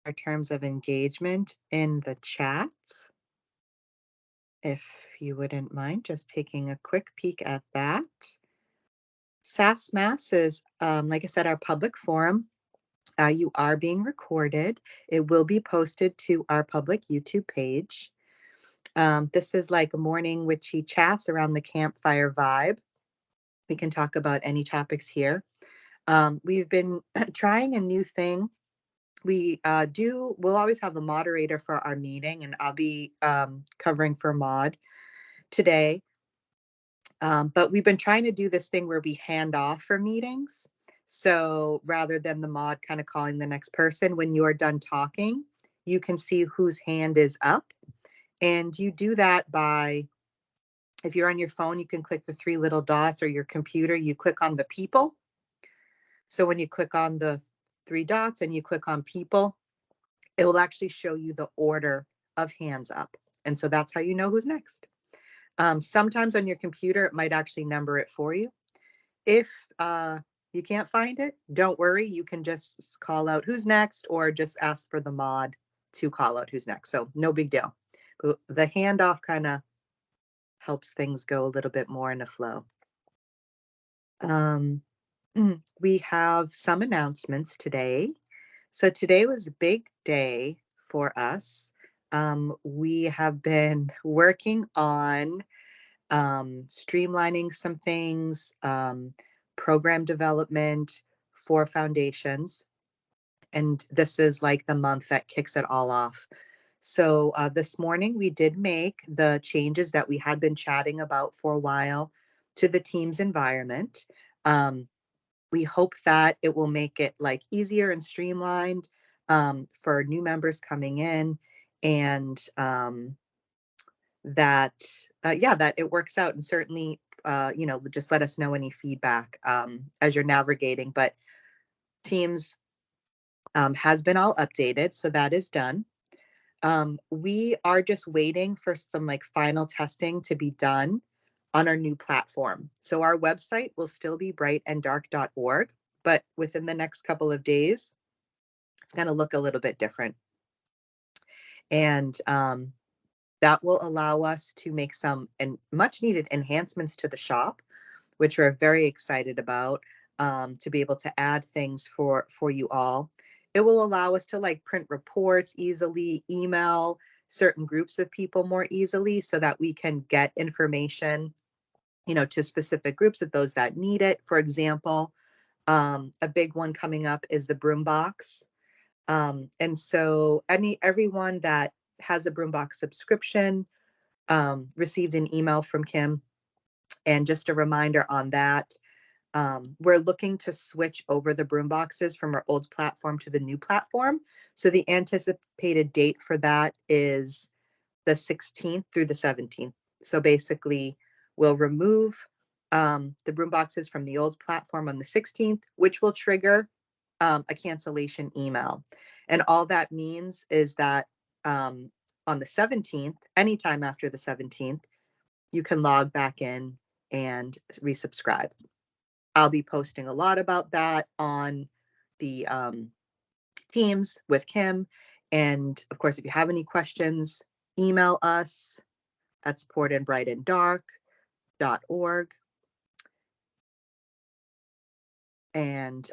our terms of engagement in the chat. If you wouldn't mind just taking a quick peek at that. SASS Mass is, like I said, our public forum. You are being recorded. It will be posted to our public YouTube page. This is like a morning witchy chats around the campfire vibe. We can talk about any topics here. We've been trying a new thing. We'll always have a moderator for our meeting, and I'll be covering for Maud today. But we've been trying to do this thing where we hand off for meetings. So rather than the mod kind of calling the next person, when you're done talking, you can see whose hand is up. And you do that by, if you're on your phone, you can click the three little dots, or your computer, you click on the people. So when you click on the three dots and you click on people, it will actually show you the order of hands up. And so that's how you know who's next. Sometimes on your computer, it might actually number it for you. If you can't find it, don't worry. You can just call out who's next, or just ask for the mod to call out who's next. So no big deal. But the handoff kind of helps things go a little bit more in a flow. We have some announcements today. So today was a big day for us. We have been working on streamlining some things, program development for foundations. And this is like the month that kicks it all off. So this morning we did make the changes that we had been chatting about for a while to the team's environment. We hope that it will make it like easier and streamlined for new members coming in, and that that it works out. And certainly just let us know any feedback as you're navigating. But Teams has been all updated, so that is done. We are just waiting for some like final testing to be done on our new platform. So our website will still be brightanddark.org, but within the next couple of days, it's going to look a little bit different. And that will allow us to make some much needed enhancements to the shop, which we're very excited about, to be able to add things for you all. It will allow us to like print reports easily, email certain groups of people more easily, so that we can get information, to specific groups of those that need it. For example, a big one coming up is the broom box. And so everyone that has a Broombox subscription received an email from Kim. And just a reminder on that, we're looking to switch over the broom boxes from our old platform to the new platform. So the anticipated date for that is the 16th through the 17th. So basically, we'll remove the broom boxes from the old platform on the 16th, which will trigger a cancellation email. And all that means is that on the 17th, anytime after the 17th, you can log back in and resubscribe. I'll be posting a lot about that on the Teams with Kim. And of course, if you have any questions, email us at support@brightanddark.org. And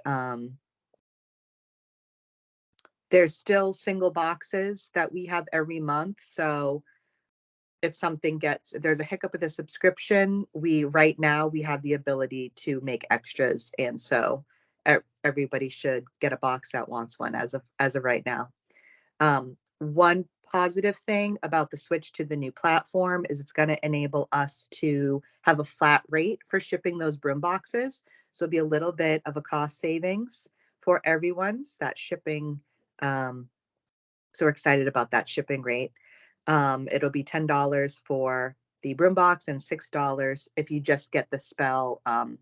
there's still single boxes that we have every month. So if there's a hiccup with a subscription, right now we have the ability to make extras. And so everybody should get a box that wants one as of right now. One positive thing about the switch to the new platform is it's going to enable us to have a flat rate for shipping those broom boxes. So it'll be a little bit of a cost savings for everyone. So that shipping, so we're excited about that shipping rate. It'll be $10 for the broom box and $6 if you just get the spellcraft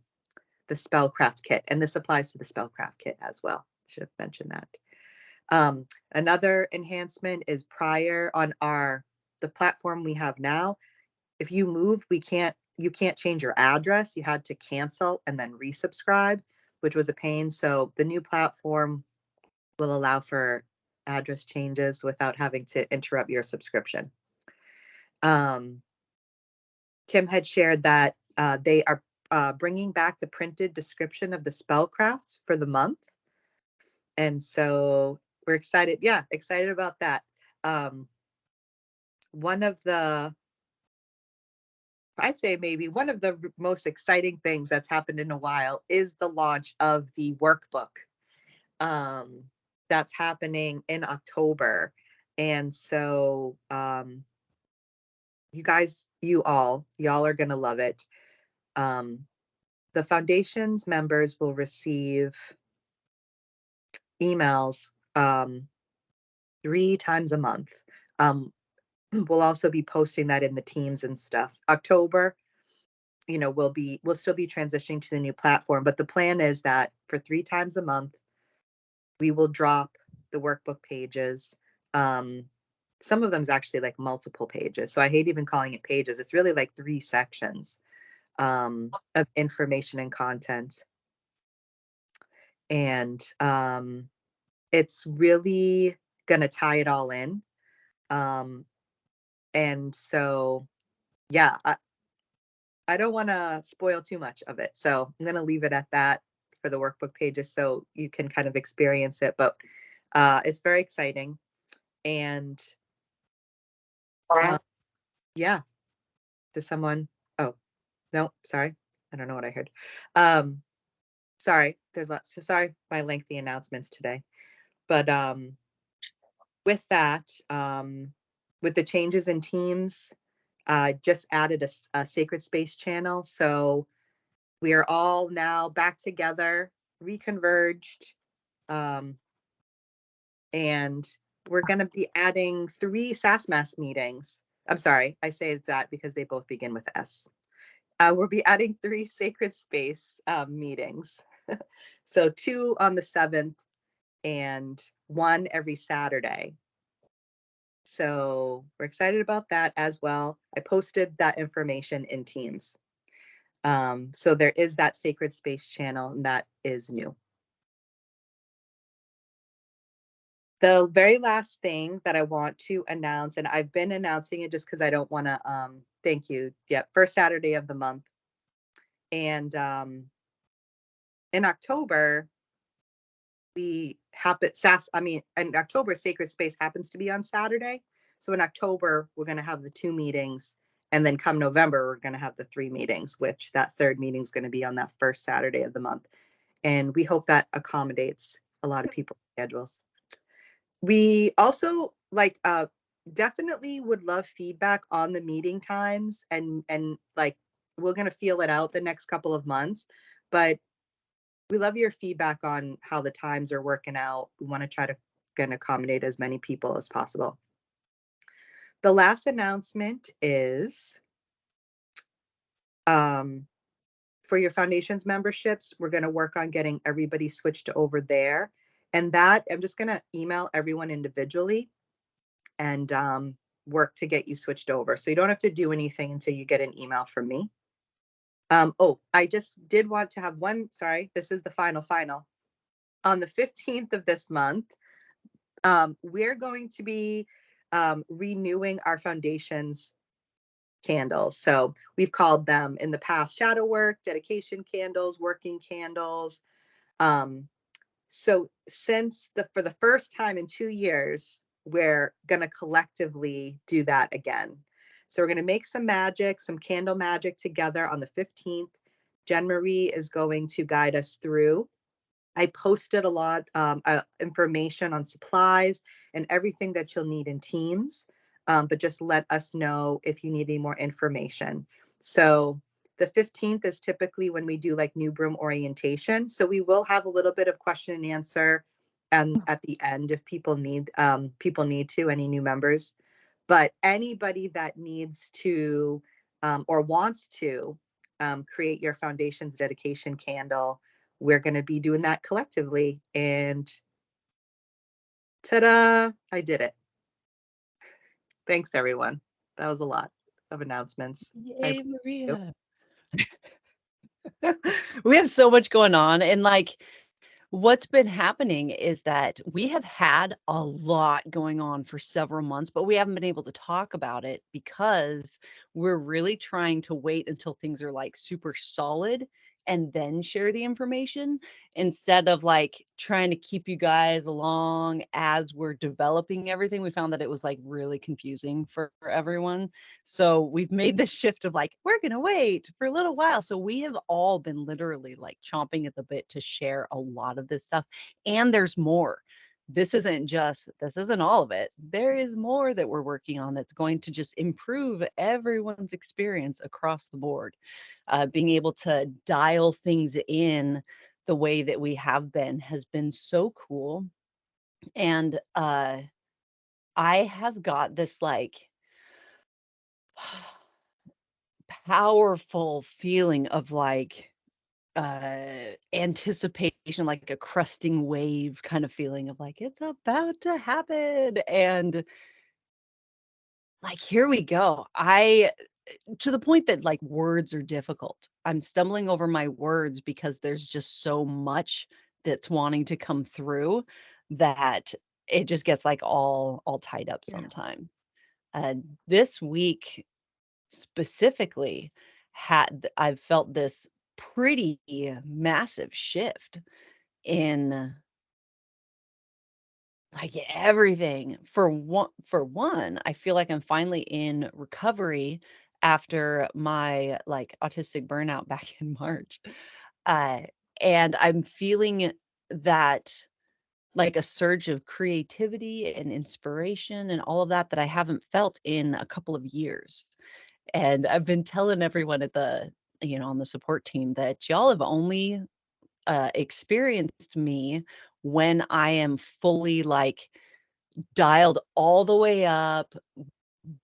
kit. And this applies to the spellcraft kit as well. Should have mentioned that. Another enhancement is prior on the platform we have now. If you move, you can't change your address. You had to cancel and then resubscribe, which was a pain. So the new platform will allow for address changes without having to interrupt your subscription. Kim had shared that they are bringing back the printed description of the spellcraft for the month. And so we're excited. Yeah, excited about that. I'd say maybe one of the most exciting things that's happened in a while is the launch of the workbook. That's happening in October. And so y'all are going to love it. The foundation's members will receive emails 3 times a month. We'll also be posting that in the teams and stuff. October, we'll still be transitioning to the new platform, but the plan is that for 3 times a month, we will drop the workbook pages. Some of them is actually like multiple pages. So I hate even calling it pages. It's really like 3 sections of information and content. And it's really going to tie it all in. And so, yeah, I don't want to spoil too much of it. So I'm going to leave it at that for the workbook pages so you can kind of experience it. But it's very exciting. And yeah, does someone, oh, no, sorry. I don't know what I heard. Sorry, there's lots. So sorry, my lengthy announcements today. But with that, with the changes in teams, just added a sacred space channel. So we are all now back together, reconverged, and we're going to be adding 3 SASS Mass meetings. I'm sorry, I say that because they both begin with S. We'll be adding 3 sacred space meetings. So 2 on the 7th and 1 every Saturday. So we're excited about that as well. I posted that information in Teams. So there is that sacred space channel, and that is new. The very last thing that I want to announce, and I've been announcing it just because I don't want to, thank you. Yeah, first Saturday of the month. And in October, in October, Sacred Space happens to be on Saturday. So in October, we're going to have the 2 meetings. And then come November, we're going to have the 3 meetings, which that 3rd meeting is going to be on that first Saturday of the month. And we hope that accommodates a lot of people's schedules. We also definitely would love feedback on the meeting times, and like we're going to feel it out the next couple of months, but we love your feedback on how the times are working out. We want to try to accommodate as many people as possible. The last announcement is for your foundation's memberships, we're going to work on getting everybody switched over there. And that I'm just going to email everyone individually and work to get you switched over. So you don't have to do anything until you get an email from me. I just did want to have one, sorry, this is the final. On the 15th of this month, we're going to be renewing our foundation's candles. So we've called them in the past shadow work, dedication candles, working candles. So for the first time in 2 years, we're going to collectively do that again. So we're going to make some magic, some candle magic together on the 15th. Jen Marie is going to guide us through. I posted a lot of information on supplies and everything that you'll need in Teams, but just let us know if you need any more information. So the 15th is typically when we do like new broom orientation. So we will have a little bit of question and answer and at the end if people need to, any new members. But anybody that needs to or wants to create your foundation's dedication candle, we're going to be doing that collectively. And ta-da, I did it. Thanks, everyone. That was a lot of announcements. Yay, Maria. We have so much going on, and like What's been happening is that we have had a lot going on for several months, but we haven't been able to talk about it because we're really trying to wait until things are like super solid and then share the information instead of like trying to keep you guys along as we're developing everything. We found that it was like really confusing for everyone. So we've made the shift of like, we're going to wait for a little while. So we have all been literally like chomping at the bit to share a lot of this stuff. And there's more. This isn't all of it. There is more that we're working on that's going to just improve everyone's experience across the board. Being able to dial things in the way that we have been has been so cool. And I have got this like powerful feeling of like anticipation, like a crusting wave kind of feeling of like it's about to happen. And like here we go. I to the point that like words are difficult. I'm stumbling over my words because there's just so much that's wanting to come through that it just gets like all tied up Yeah. sometimes. This week specifically I've felt this pretty massive shift in like everything. For one, I feel like I'm finally in recovery after my like autistic burnout back in March. Uh and I'm feeling that like a surge of creativity and inspiration and all of that that I haven't felt in a couple of years. And I've been telling everyone at the, on the support team that y'all have only experienced me when I am fully like dialed all the way up,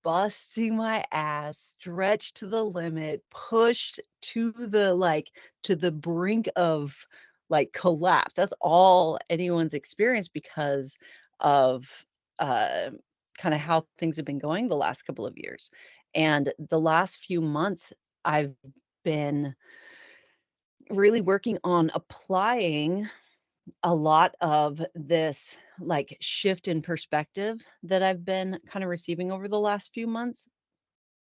busting my ass, stretched to the limit, pushed to the brink of like collapse. That's all anyone's experienced because of uh kind of how things have been going the last couple of years. And the last few months I've been really working on applying a lot of this like shift in perspective that I've been kind of receiving over the last few months.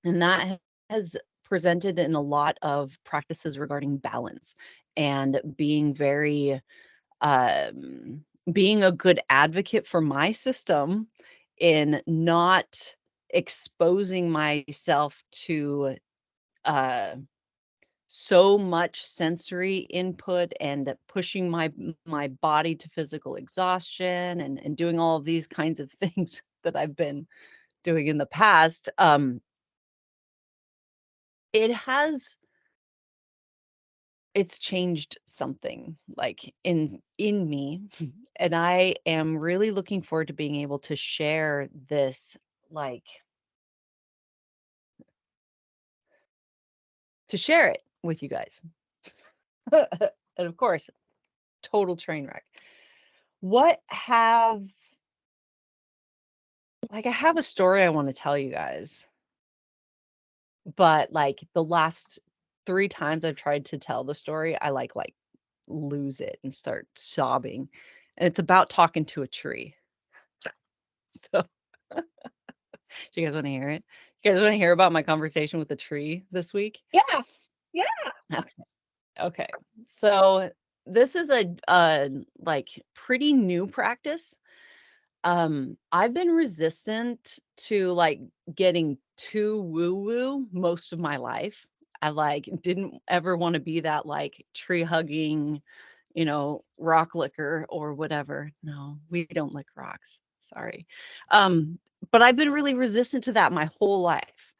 And that has presented in a lot of practices regarding balance and being a good advocate for my system in not exposing myself to uh so much sensory input and pushing my body to physical exhaustion and doing all of these kinds of things that I've been doing in the past. It has it's changed something like in me, and I am really looking forward to being able to share this like to share it with you guys. And of course, total train wreck. What have Like, I have a story I wanna tell you guys, but, like, the last 3 times I've tried to tell the story, I, lose it and start sobbing, and it's about talking to a tree. So, do you guys wanna hear it? You guys wanna hear about my conversation with the tree this week? Yeah. Yeah. Okay. Okay. So, this is like, pretty new practice. I've been resistant to like getting too woo woo most of my life. I like didn't ever want to be that like tree hugging, rock licker or whatever. No, we don't lick rocks. Sorry. But I've been really resistant to that my whole life.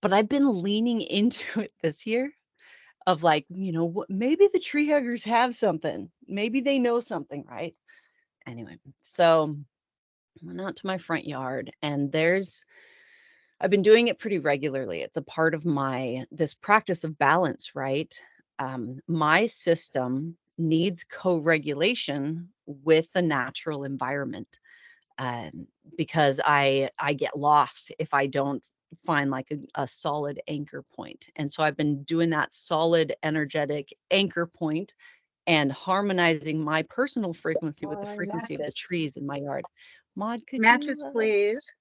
But I've been leaning into it this year of like, maybe the tree huggers have something. Maybe they know something, right? Anyway, so went out to my front yard and I've been doing it pretty regularly. It's a part of this practice of balance, right? My system needs co-regulation with the natural environment, um, because I get lost if I don't find like a solid anchor point. And so I've been doing that solid energetic anchor point and harmonizing my personal frequency with the Or frequency of the mattress. trees in my yard. Maud, could Mattress, you please.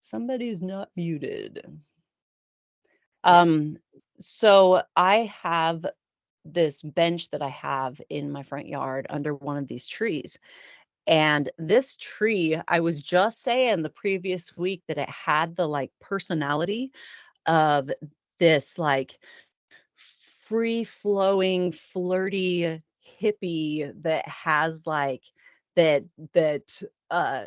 somebody's not muted. Yeah. So I have this bench that I have in my front yard under one of these trees. And this tree, I was just saying the previous week that it had the like personality of this like free flowing, flirty hippie that has like that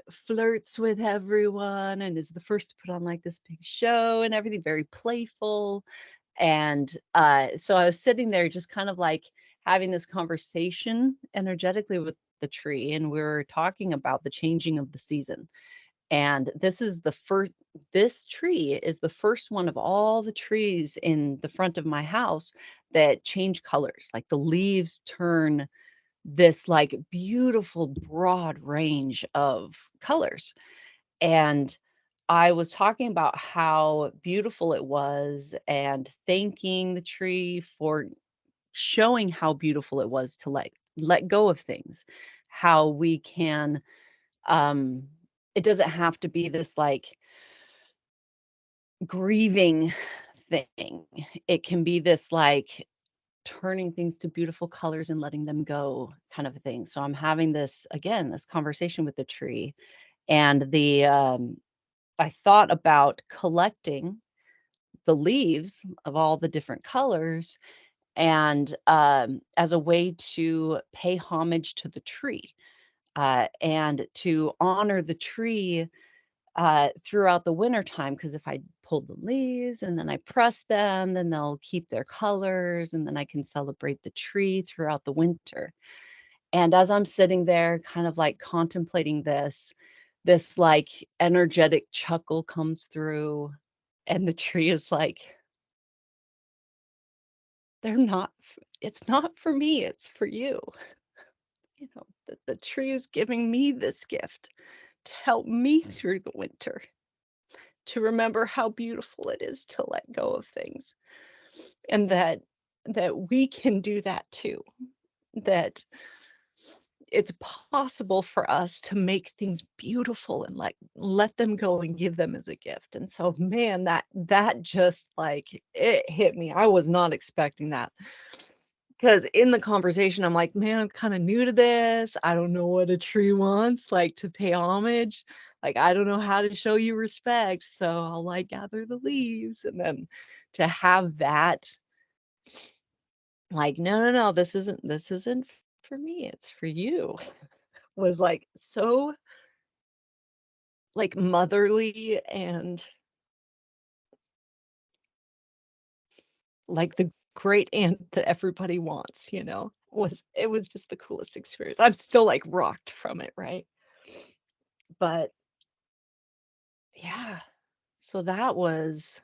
flirts with everyone and is the first to put on like this big show and everything, very playful. And so I was sitting there just kind of like having this conversation energetically with the tree, and we were talking about the changing of the season. And this tree is the first one of all the trees in the front of my house that change colors. Like the leaves turn this like beautiful broad range of colors. And I was talking about how beautiful it was and thanking the tree for showing how beautiful it was to let go of things. How we can um it doesn't have to be this like grieving thing. It can be this like turning things to beautiful colors and letting them go kind of a thing. So I'm having this again, this conversation with the tree, and the I thought about collecting the leaves of all the different colors and as a way to pay homage to the tree and to honor the tree throughout the winter time. Because if I pull the leaves and then I press them, then they'll keep their colors, and then I can celebrate the tree throughout the winter. And as I'm sitting there, kind of like contemplating this like energetic chuckle comes through, and the tree is like, they're not, it's not for me, it's for you. You know, the tree is giving me this gift to help me through the winter, to remember how beautiful it is to let go of things, and that we can do that too, that it's possible for us to make things beautiful and like let them go and give them as a gift. And so man, that just like it hit me. I was not expecting that, because in the conversation I'm like, man, I'm kind of new to this. I don't know what a tree wants, like to pay homage. Like I don't know how to show you respect, so I'll like gather the leaves. And then to have that like, no, this isn't for me, it's for you, was like so like motherly and like the great aunt that everybody wants, it was just the coolest experience. I'm still like rocked from it, right? But yeah, so that was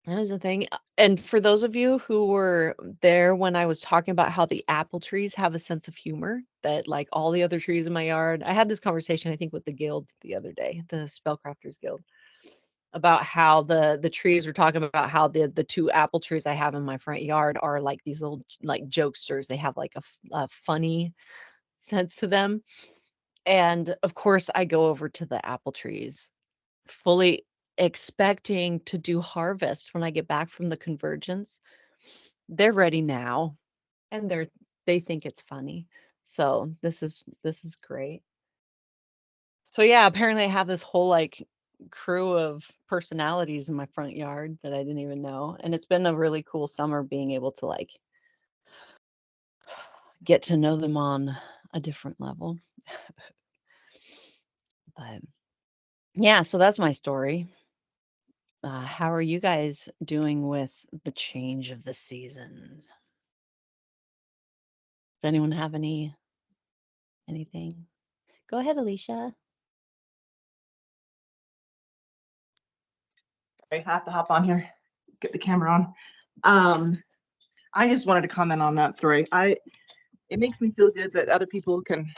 the thing. And for those of you who were there when I was talking about how the apple trees have a sense of humor that like all the other trees in my yard, I had this conversation I think with the guild the other day, the Spellcrafters Guild, about how the trees were talking about how the two apple trees I have in my front yard are like these little like jokesters. They have like a funny sense to them. And of course, I go over to the apple trees fully expecting to do harvest when I get back from the convergence. They're ready now, and they think it's funny. So this is great. So yeah, apparently I have this whole like crew of personalities in my front yard that I didn't even know. And it's been a really cool summer being able to like get to know them on a different level. But yeah, so that's my story. How are you guys doing with the change of the seasons? Does anyone have anything? Go ahead, Alicia. I have to hop on here, get the camera on. I just wanted to comment on that story. It makes me feel good that other people can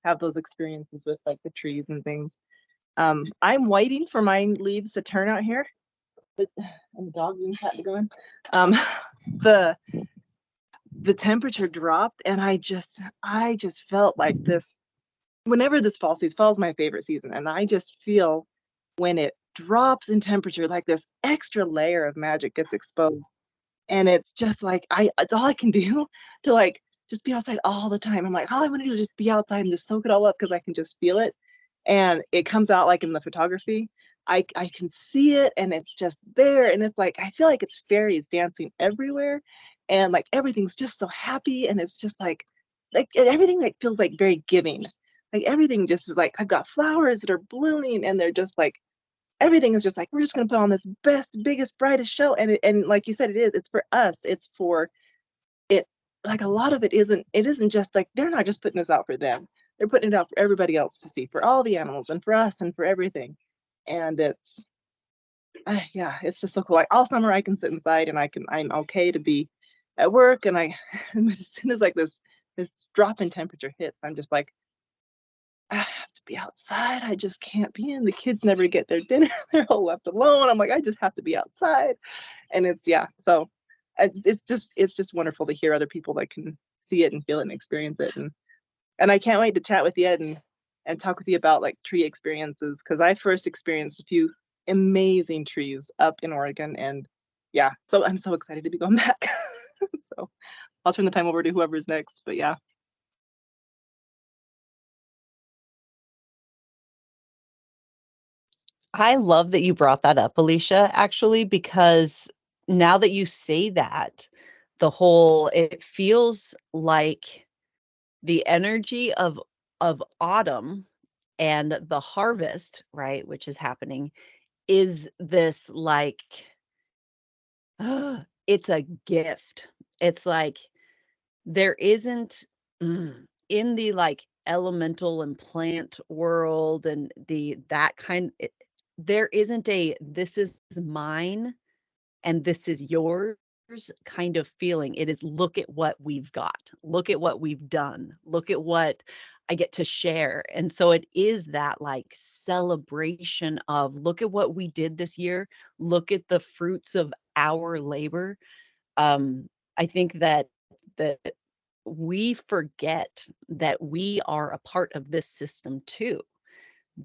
have those experiences with like the trees and things. I'm waiting for my leaves to turn out here, but and the dog and cat to go in. The the temperature dropped, and I just felt like this. Whenever this fall is my favorite season, and I just feel when it drops in temperature, like this extra layer of magic gets exposed. And it's just like it's all I can do to, like, just be outside all the time. I'm like, all I wanna do is just be outside and just soak it all up because I can just feel it, and it comes out, like, in the photography. I can see it, and it's just there, and it's like, I feel like it's fairies dancing everywhere, and, like, everything's just so happy, and it's just like, everything, like, feels, like, very giving. Like, everything just is like, I've got flowers that are blooming, and they're just like everything is just like, "We're just gonna put on this best, biggest, brightest show," and like you said, it's for us, it's for it like, a lot of it isn't just like they're not just putting this out for them, they're putting it out for everybody else to see, for all the animals and for us and for everything, and it's yeah, it's just so cool, like, all summer I can sit inside and I'm okay to be at work, and but as soon as, like, this drop in temperature hits, I'm just like, I have to be outside. I just can't be in. The kids never get their dinner. They're all left alone. I'm like, I just have to be outside. And it's yeah. So it's just wonderful to hear other people that can see it and feel it and experience it. And I can't wait to chat with you and talk with you about like tree experiences because I first experienced a few amazing trees up in Oregon and yeah, so I'm so excited to be going back. So I'll turn the time over to whoever's next. But yeah. I love that you brought that up, Alicia, actually, because now that you say that, it feels like the energy of autumn and the harvest, right, which is happening, is this like it's a gift. It's like there isn't in the like elemental and plant world and that kind there isn't a this is mine and this is yours kind of feeling. It is look at what we've got. Look at what we've done. Look at what I get to share. And so it is that like celebration of look at what we did this year. Look at the fruits of our labor. um, I think that we forget that we are a part of this system too.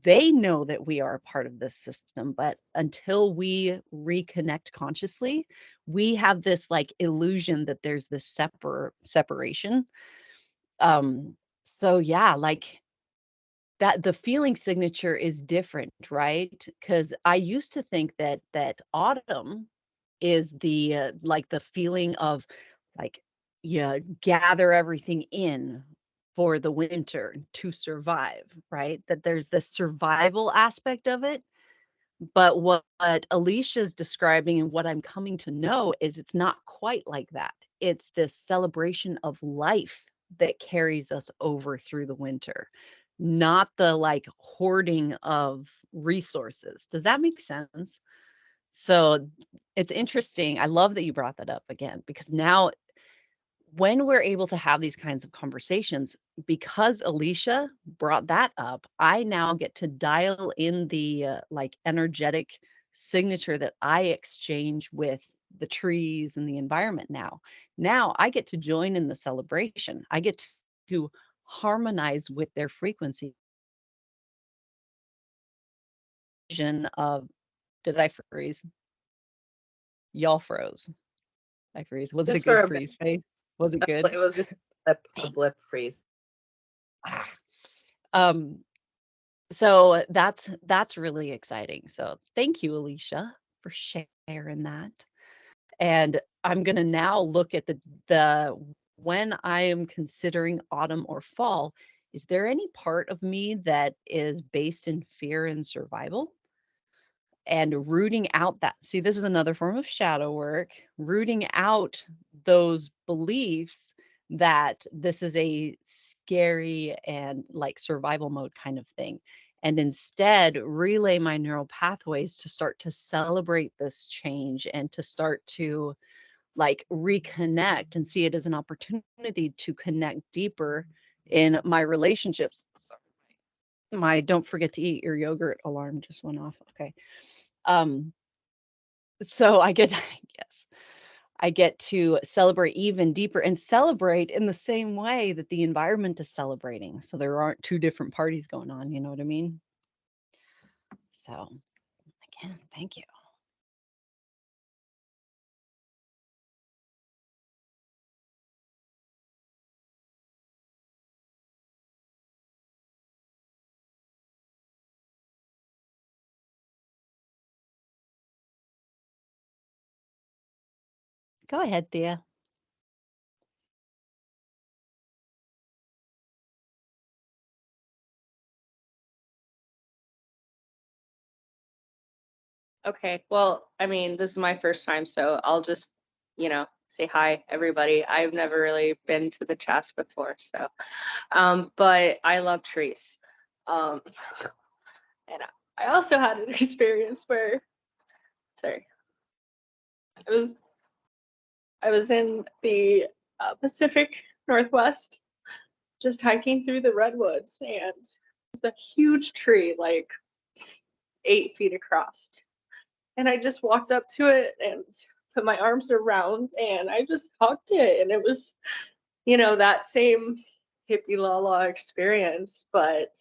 They know that we are a part of this system, but until we reconnect consciously, we have this like illusion that there's this separation. So yeah, like that the feeling signature is different, right? Because I used to think that autumn is the like the feeling of like you gather everything in for the winter to survive, right? That there's this survival aspect of it. But what Alicia's describing and what I'm coming to know is it's not quite like that. It's this celebration of life that carries us over through the winter, not the like hoarding of resources. Does that make sense? So it's interesting. I love that you brought that up again because now when we're able to have these kinds of conversations, because Alicia brought that up, I now get to dial in the like energetic signature that I exchange with the trees and the environment now. Now I get to join in the celebration. I get to harmonize with their frequency vision of did I freeze? Y'all froze. I freeze. Was it a Just for good a bit. freeze face? Was it good? It was just a blip freeze. Ah. Um, so that's really exciting. So thank you, Alicia, for sharing that. And I'm gonna now look at the when I am considering autumn or fall, is there any part of me that is based in fear and survival? And rooting out that see, this is another form of shadow work, rooting out those beliefs that this is a scary and like survival mode kind of thing. And instead, relay my neural pathways to start to celebrate this change and to start to like reconnect and see it as an opportunity to connect deeper in my relationships. Sorry, my don't forget to eat your yogurt alarm just went off. Okay. Um, so I get yes. I get to celebrate even deeper and celebrate in the same way that the environment is celebrating. So there aren't two different parties going on, you know what I mean? So again, thank you. Go ahead, Thea. Okay, well, I mean, this is my first time, so I'll just, say hi, everybody. I've never really been to the chest before, so, but I love trees. Um, and I also had an experience where, sorry, I was I was in the Pacific Northwest, just hiking through the redwoods, and there's a huge tree, like 8 feet across. And I just walked up to it and put my arms around and I just hugged it. And it was, that same hippie la la experience. But,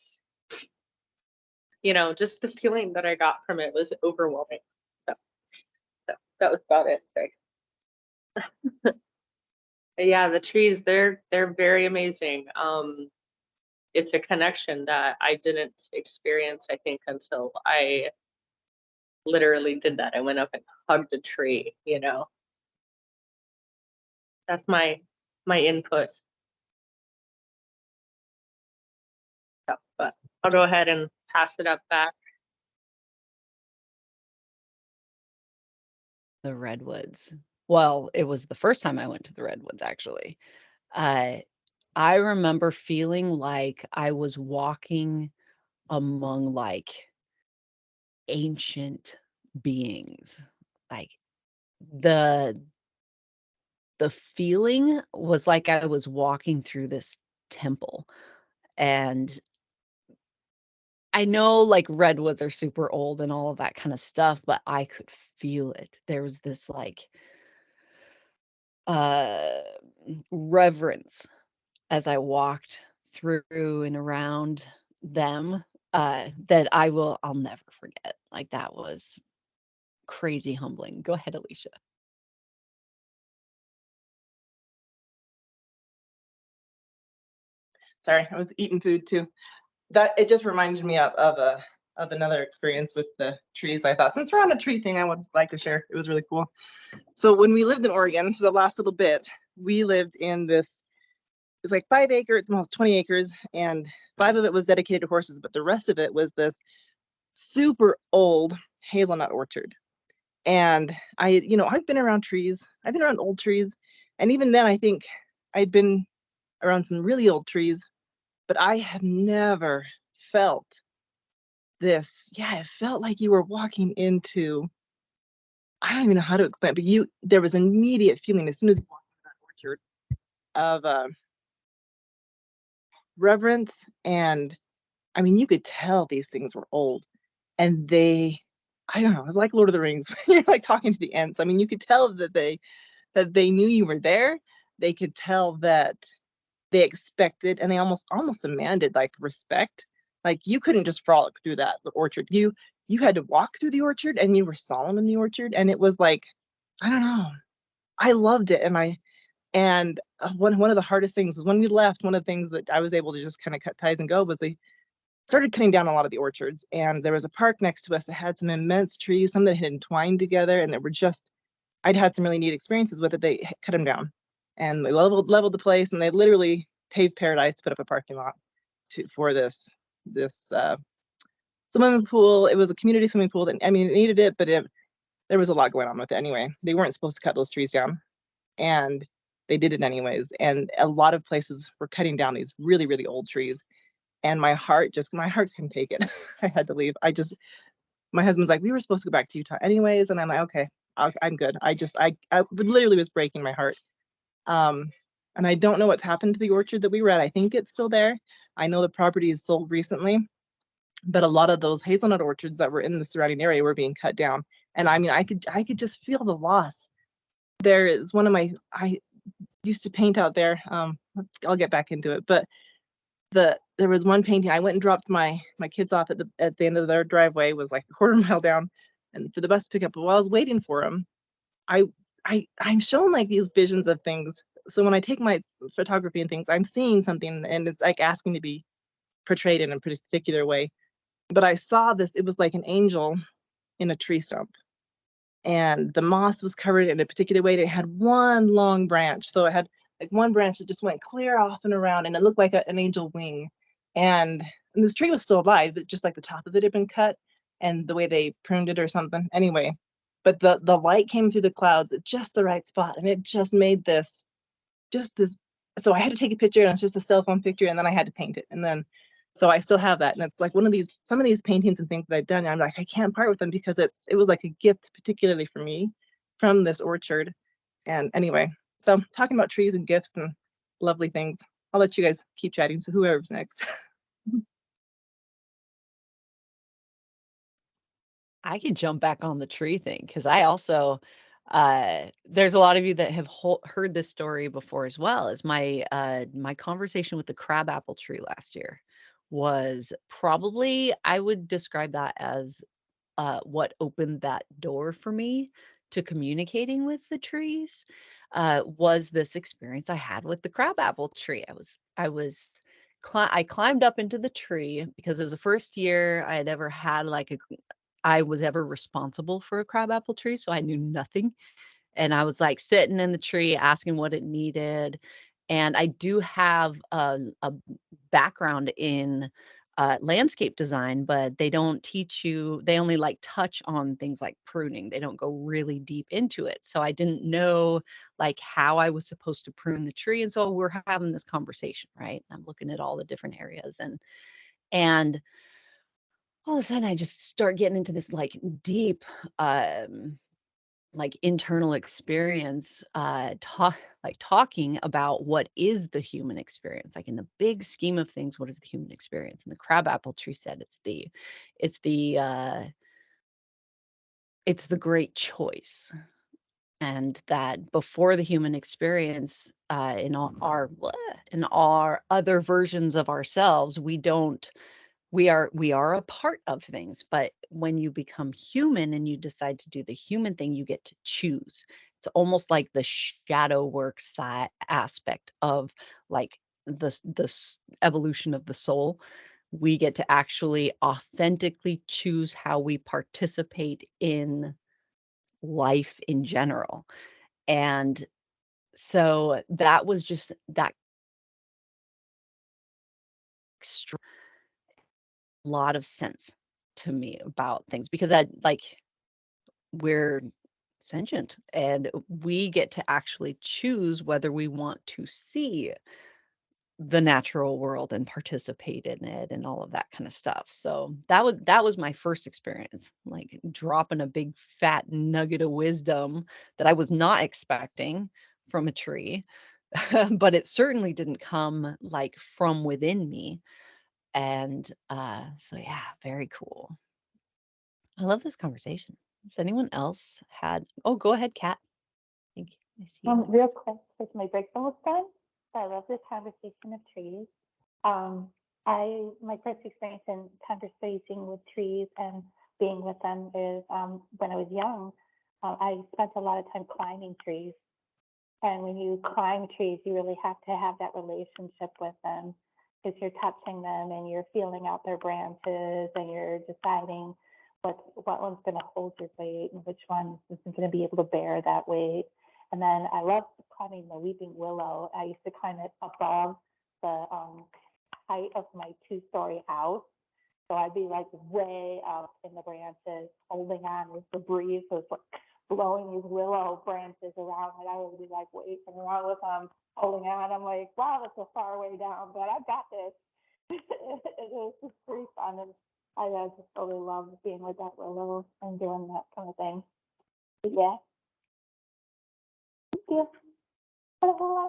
just the feeling that I got from it was overwhelming. So that was about it. Sorry. Yeah, the trees, they're very amazing. It's a connection that I didn't experience, I think, until I literally did that. I went up and hugged a tree, That's my input. So, but I'll go ahead and pass it up back. The redwoods. Well, it was the first time I went to the redwoods, actually. I remember feeling like I was walking among like ancient beings. Like the the feeling was like I was walking through this temple. And I know like redwoods are super old and all of that kind of stuff, but I could feel it. There was this like uh reverence as I walked through and around them, that I'll never forget. Like, that was crazy humbling. Go ahead, Alicia. Sorry, I was eating food too. That it just reminded me of another experience with the trees. I thought, since we're on a tree thing, I would like to share. It was really cool. So when we lived in Oregon for the last little bit, we lived in this. It was like 5 acres, almost 20 acres, and 5 of it was dedicated to horses, but the rest of it was this super old hazelnut orchard. And I've been around trees. I've been around old trees, and even then, I think I'd been around some really old trees, but I have never felt this. Yeah, it felt like you were walking into, I don't even know how to explain it, but there was an immediate feeling as soon as you walked into that orchard of reverence. And I mean, you could tell these things were old, and I don't know, it was like Lord of the Rings. You're like talking to the ants. I mean, you could tell that they knew you were there. They could tell that they expected, and they almost demanded like respect. Like, you couldn't just frolic through that orchard. You had to walk through the orchard, and you were solemn in the orchard. And it was like, I don't know, I loved it. And one of the hardest things is when we left, one of the things that I was able to just kind of cut ties and go was they started cutting down a lot of the orchards. And there was a park next to us that had some immense trees, some that had entwined together, and that were just, I'd had some really neat experiences with it. They cut them down, and they leveled the place, and they literally paved paradise to put up a parking lot for this swimming pool. It was a community swimming pool that, I mean, it needed it, but there was a lot going on with it anyway. They weren't supposed to cut those trees down, and they did it anyways. And a lot of places were cutting down these really, really old trees. And my heart couldn't take it. I had to leave. My husband's like, we were supposed to go back to Utah anyways. And I'm like, okay, I'm good. I literally was breaking my heart. And I don't know what's happened to the orchard that we were at. I think it's still there. I know the property is sold recently, but a lot of those hazelnut orchards that were in the surrounding area were being cut down. And I mean, I could just feel the loss there is one of my, I used to paint out there. I'll get back into it, but there was one painting. I went and dropped my kids off at the end of their driveway. It was like a quarter mile down, and for the bus to pick up. But while I was waiting for them, I'm shown like these visions of things. So when I take my photography and things, I'm seeing something, and it's like asking to be portrayed in a particular way. But I saw this. It was like an angel in a tree stump, and the moss was covered in a particular way. It had one long branch, so it had like one branch that just went clear off and around, and it looked like an angel wing. And this tree was still alive, but just like the top of it had been cut, and the way they pruned it or something. Anyway, but the light came through the clouds at just the right spot, and it just made this. So I had to take a picture, and it's just a cell phone picture, and then I had to paint it, and then so I still have that, and it's like some of these paintings and things that I've done. I'm like, I can't part with them because it was like a gift, particularly for me, from this orchard. And anyway, so talking about trees and gifts and lovely things. I'll let you guys keep chatting. So whoever's next. I can jump back on the tree thing because I also, there's a lot of you that have heard this story before as well. As my conversation with the crabapple tree last year was probably, I would describe that as what opened that door for me to communicating with the trees, was this experience I had with the crabapple tree. I climbed up into the tree because it was the first year I had ever had I was ever responsible for a crabapple tree, so I knew nothing. And I was like sitting in the tree asking what it needed. And I do have a background in landscape design, but they don't teach you, they only like touch on things like pruning. They don't go really deep into it. So I didn't know like how I was supposed to prune the tree. And so we're having this conversation, right? I'm looking at all the different areas and all of a sudden I just start getting into this like deep like internal experience, talking about what is the human experience, like in the big scheme of things, what is the human experience? And the crabapple tree said it's the uh it's the great choice, and that before the human experience, in our other versions of ourselves, we are a part of things, but when you become human and you decide to do the human thing, you get to choose. It's almost like the shadow work side aspect of like the evolution of the soul. We get to actually authentically choose how we participate in life in general. And so that was just that extra lot of sense to me about things because I like we're sentient and we get to actually choose whether we want to see the natural world and participate in it and all of that kind of stuff. So that was my first experience, like dropping a big fat nugget of wisdom that I was not expecting from a tree. But it certainly didn't come like from within me. And so yeah, very cool. I love this conversation. Has anyone else had? Oh, go ahead, Kat. Thank you. I see you Real next. quick, because my break's almost done. So I love this conversation of trees. Um, my first experience in conversation with trees and being with them is when I was young. I spent a lot of time climbing trees, and when you climb trees, you really have to have that relationship with them because you're touching them and you're feeling out their branches and you're deciding what one's going to hold your weight and which one isn't going to be able to bear that weight. And then I love climbing the weeping willow. I used to climb it above the height of my two-story house. So I'd be like way up in the branches, holding on as the breeze was like blowing these willow branches around, and I would be like waving around with them, holding on. I'm like, wow, that's so far way down, but I got this. It is just pretty fun, and I just really love being with that willow and doing that kind of thing. But yeah, thank you. Bye.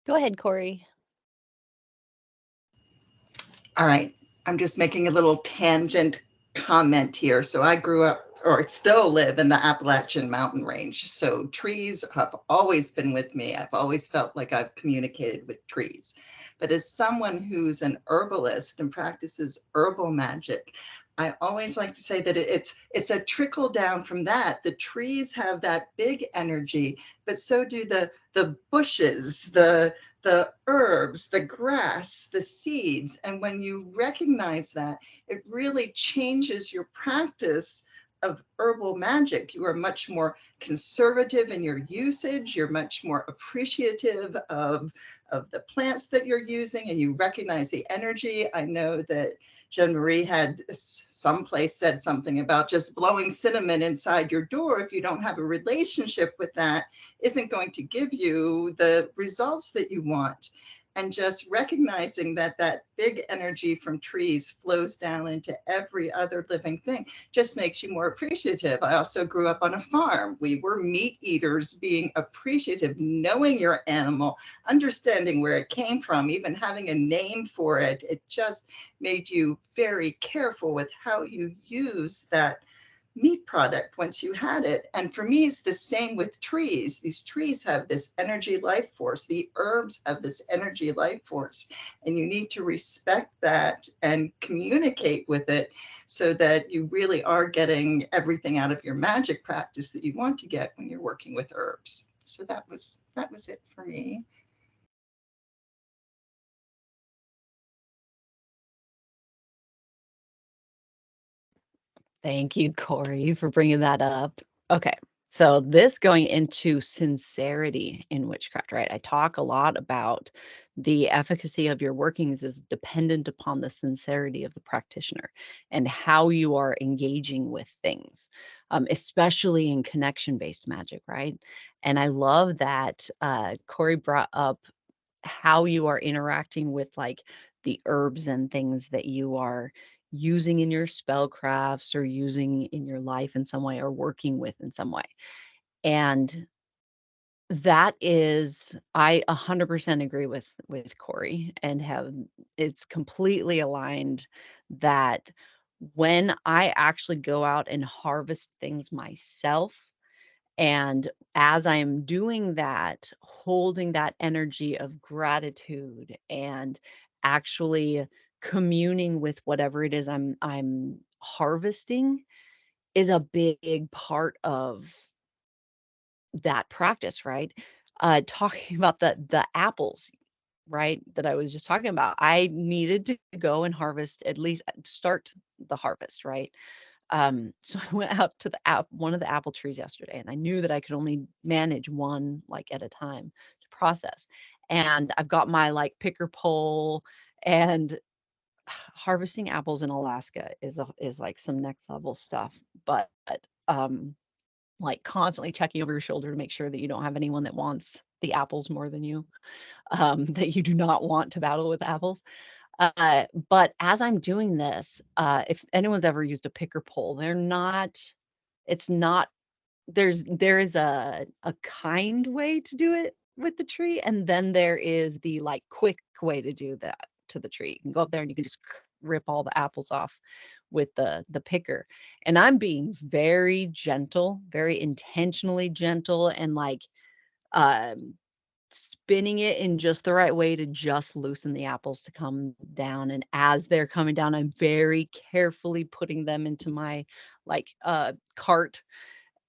Go ahead, Corey. All right, I'm just making a little tangent comment here. So I grew up, or still live, in the Appalachian mountain range. So trees have always been with me. I've always felt like I've communicated with trees. But as someone who's an herbalist and practices herbal magic, I always like to say that it's a trickle down from that. The trees have that big energy, but so do the bushes, the herbs, the grass, the seeds. And when you recognize that, it really changes your practice of herbal magic. You are much more conservative in your usage. You're much more appreciative of the plants that you're using, and you recognize the energy. I know that Jean Marie had someplace said something about just blowing cinnamon inside your door. If you don't have a relationship with that, isn't going to give you the results that you want. And just recognizing that that big energy from trees flows down into every other living thing just makes you more appreciative. I also grew up on a farm. We were meat eaters, being appreciative, knowing your animal, understanding where it came from, even having a name for it. It just made you very careful with how you use that meat product once you had it. And for me, it's the same with trees. These trees have this energy life force. The herbs have this energy life force. And you need to respect that and communicate with it so that you really are getting everything out of your magic practice that you want to get when you're working with herbs. So that was it for me. Thank you, Corey, for bringing that up. Okay, so this going into sincerity in witchcraft, right? I talk a lot about the efficacy of your workings is dependent upon the sincerity of the practitioner and how you are engaging with things, especially in connection-based magic, right? And I love that Corey brought up how you are interacting with like the herbs and things that you are using in your spellcrafts or using in your life in some way or working with in some way. And that is, I 100% agree with Corey and have it's completely aligned that when I actually go out and harvest things myself, and as I'm doing that, holding that energy of gratitude and actually communing with whatever it is I'm harvesting is a big part of that practice, right? Talking about the apples, right, that I was just talking about. I needed to go and harvest, at least start the harvest, right? So I went out to one of the apple trees yesterday, and I knew that I could only manage one like at a time to process. And I've got my like picker pole, and harvesting apples in Alaska is like some next level stuff. But um, like constantly checking over your shoulder to make sure that you don't have anyone that wants the apples more than you, that you do not want to battle with apples. But as I'm doing this, if anyone's ever used a picker pole, it's not, there is a kind way to do it with the tree, and then there is the like quick way to do that to the tree. You can go up there and you can just rip all the apples off with the picker. And I'm being very gentle, very intentionally gentle, and like um spinning it in just the right way to just loosen the apples to come down. And as they're coming down, I'm very carefully putting them into my like cart.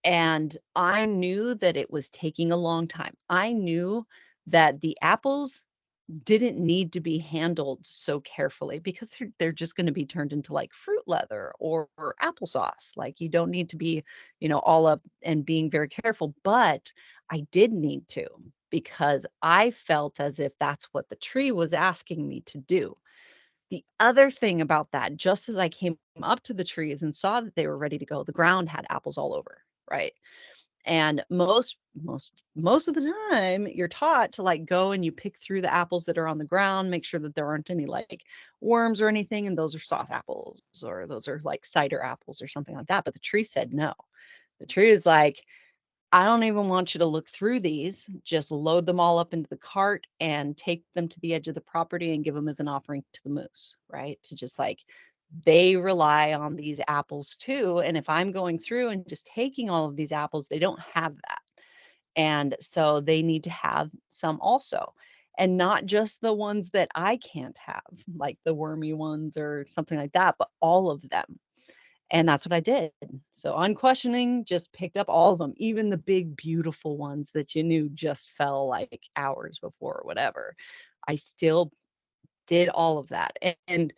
And I knew that it was taking a long time. I knew that the apples didn't need to be handled so carefully because they're just going to be turned into like fruit leather or applesauce. Like you don't need to be, all up and being very careful. But I did need to, because I felt as if that's what the tree was asking me to do. The other thing about that, just as I came up to the trees and saw that they were ready to go, the ground had apples all over, right? And most of the time you're taught to like go and you pick through the apples that are on the ground, make sure that there aren't any like worms or anything, and those are sauce apples or those are like cider apples or something like that. But the tree said no. The tree is like, I don't even want you to look through these. Just load them all up into the cart and take them to the edge of the property and give them as an offering to the moose, right? To just like, they rely on these apples too. And if I'm going through and just taking all of these apples, they don't have that. And so they need to have some also. And not just the ones that I can't have, like the wormy ones or something like that, but all of them. And that's what I did. So unquestioning, just picked up all of them, even the big, beautiful ones that you knew just fell like hours before or whatever. I still did all of that. And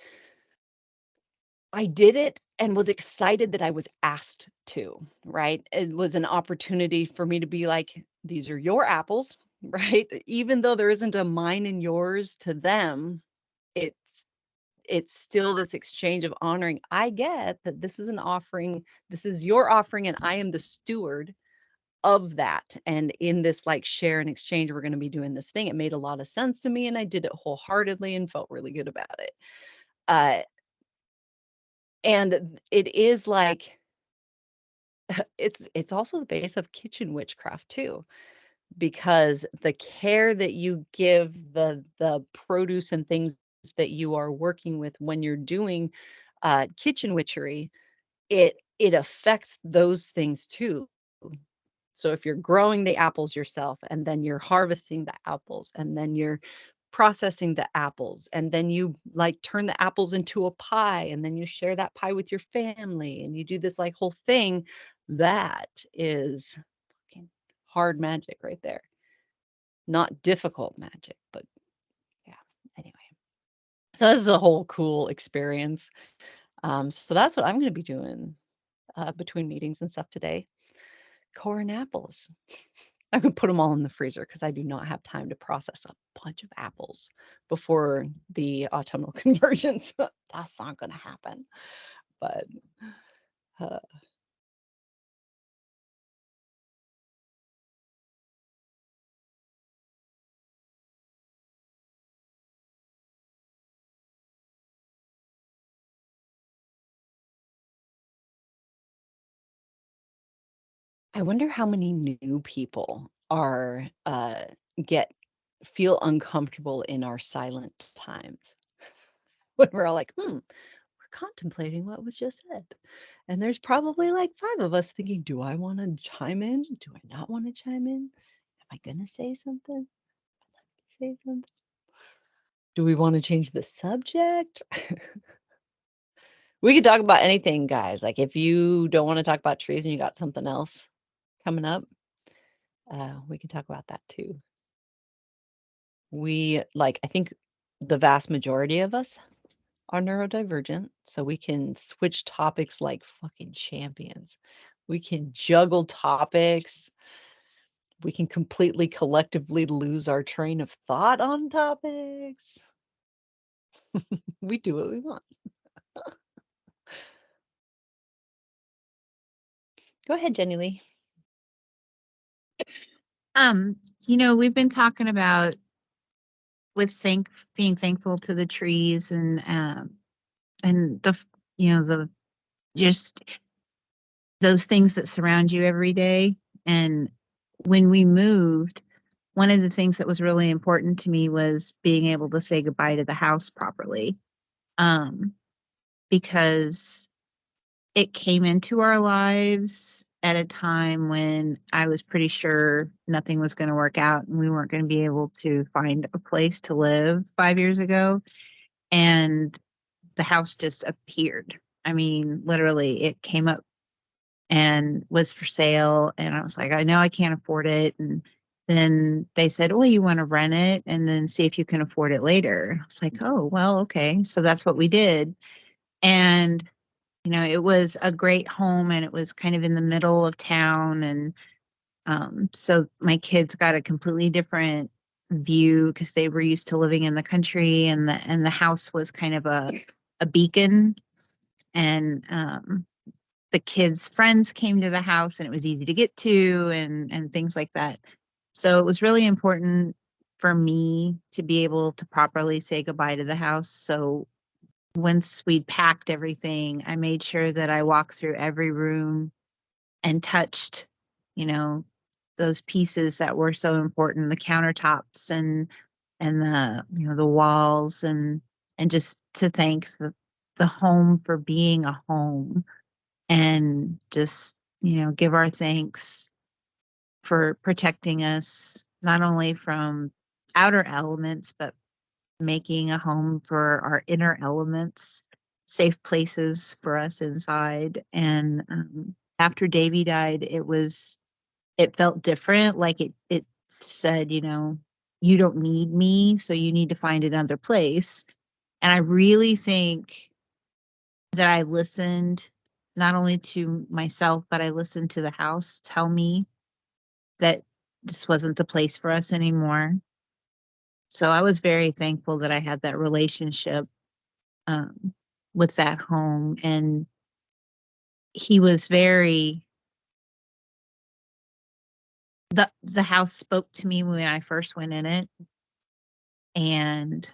I did it and was excited that I was asked to, right? It was an opportunity for me to be like, these are your apples, right? Even though there isn't a mine and yours to them, it's still this exchange of honoring. I get that this is an offering, this is your offering, and I am the steward of that. And in this like share and exchange, we're going to be doing this thing. It made a lot of sense to me, and I did it wholeheartedly and felt really good about it. And it is like it's also the base of kitchen witchcraft too, because the care that you give the produce and things that you are working with when you're doing kitchen witchery, it affects those things too. So if you're growing the apples yourself and then you're harvesting the apples and then you're processing the apples and then you like turn the apples into a pie and then you share that pie with your family and you do this like whole thing, that is fucking hard magic right there. Not difficult magic, but yeah. Anyway, so this is a whole cool experience. So that's what I'm going to be doing between meetings and stuff today. Coring apples. I could put them all in the freezer because I do not have time to process a bunch of apples before the autumnal convergence. That's not going to happen. But uh, I wonder how many new people are feel uncomfortable in our silent times when we're all like, we're contemplating what was just said. And there's probably like 5 of us thinking, do I want to chime in? Do I not want to chime in? Am I going to say something? Say something? Do we want to change the subject? We could talk about anything, guys. Like if you don't want to talk about trees and you got something else coming up, we can talk about that too. I think the vast majority of us are neurodivergent, so we can switch topics like fucking champions. We can juggle topics. We can completely collectively lose our train of thought on topics. We do what we want. Go ahead, Jenny Lee. We've been talking about being thankful to the trees and the just those things that surround you every day. And when we moved, one of the things that was really important to me was being able to say goodbye to the house properly, because it came into our lives at a time when I was pretty sure nothing was going to work out and we weren't going to be able to find a place to live 5 years ago. And the house just appeared. I mean, literally, it came up and was for sale. And I was like, I know I can't afford it. And then they said, well, you want to rent it and then see if you can afford it later. I was like, oh, well, okay. So that's what we did. And it was a great home and it was kind of in the middle of town. And so my kids got a completely different view because they were used to living in the country, and the house was kind of a beacon. And the kids' friends came to the house and it was easy to get to and things like that. So it was really important for me to be able to properly say goodbye to the house. So once we'd packed everything, I made sure that I walked through every room and touched, those pieces that were so important, the countertops and the walls, and just to thank the home for being a home, and just give our thanks for protecting us not only from outer elements, but making a home for our inner elements, safe places for us inside. And after Davy died, it felt different. Like it said, you don't need me, so you need to find another place. And I really think that I listened not only to myself, but I listened to the house tell me that this wasn't the place for us anymore. So I was very thankful that I had that relationship um, with that home. And he was the house spoke to me when I first went in it. And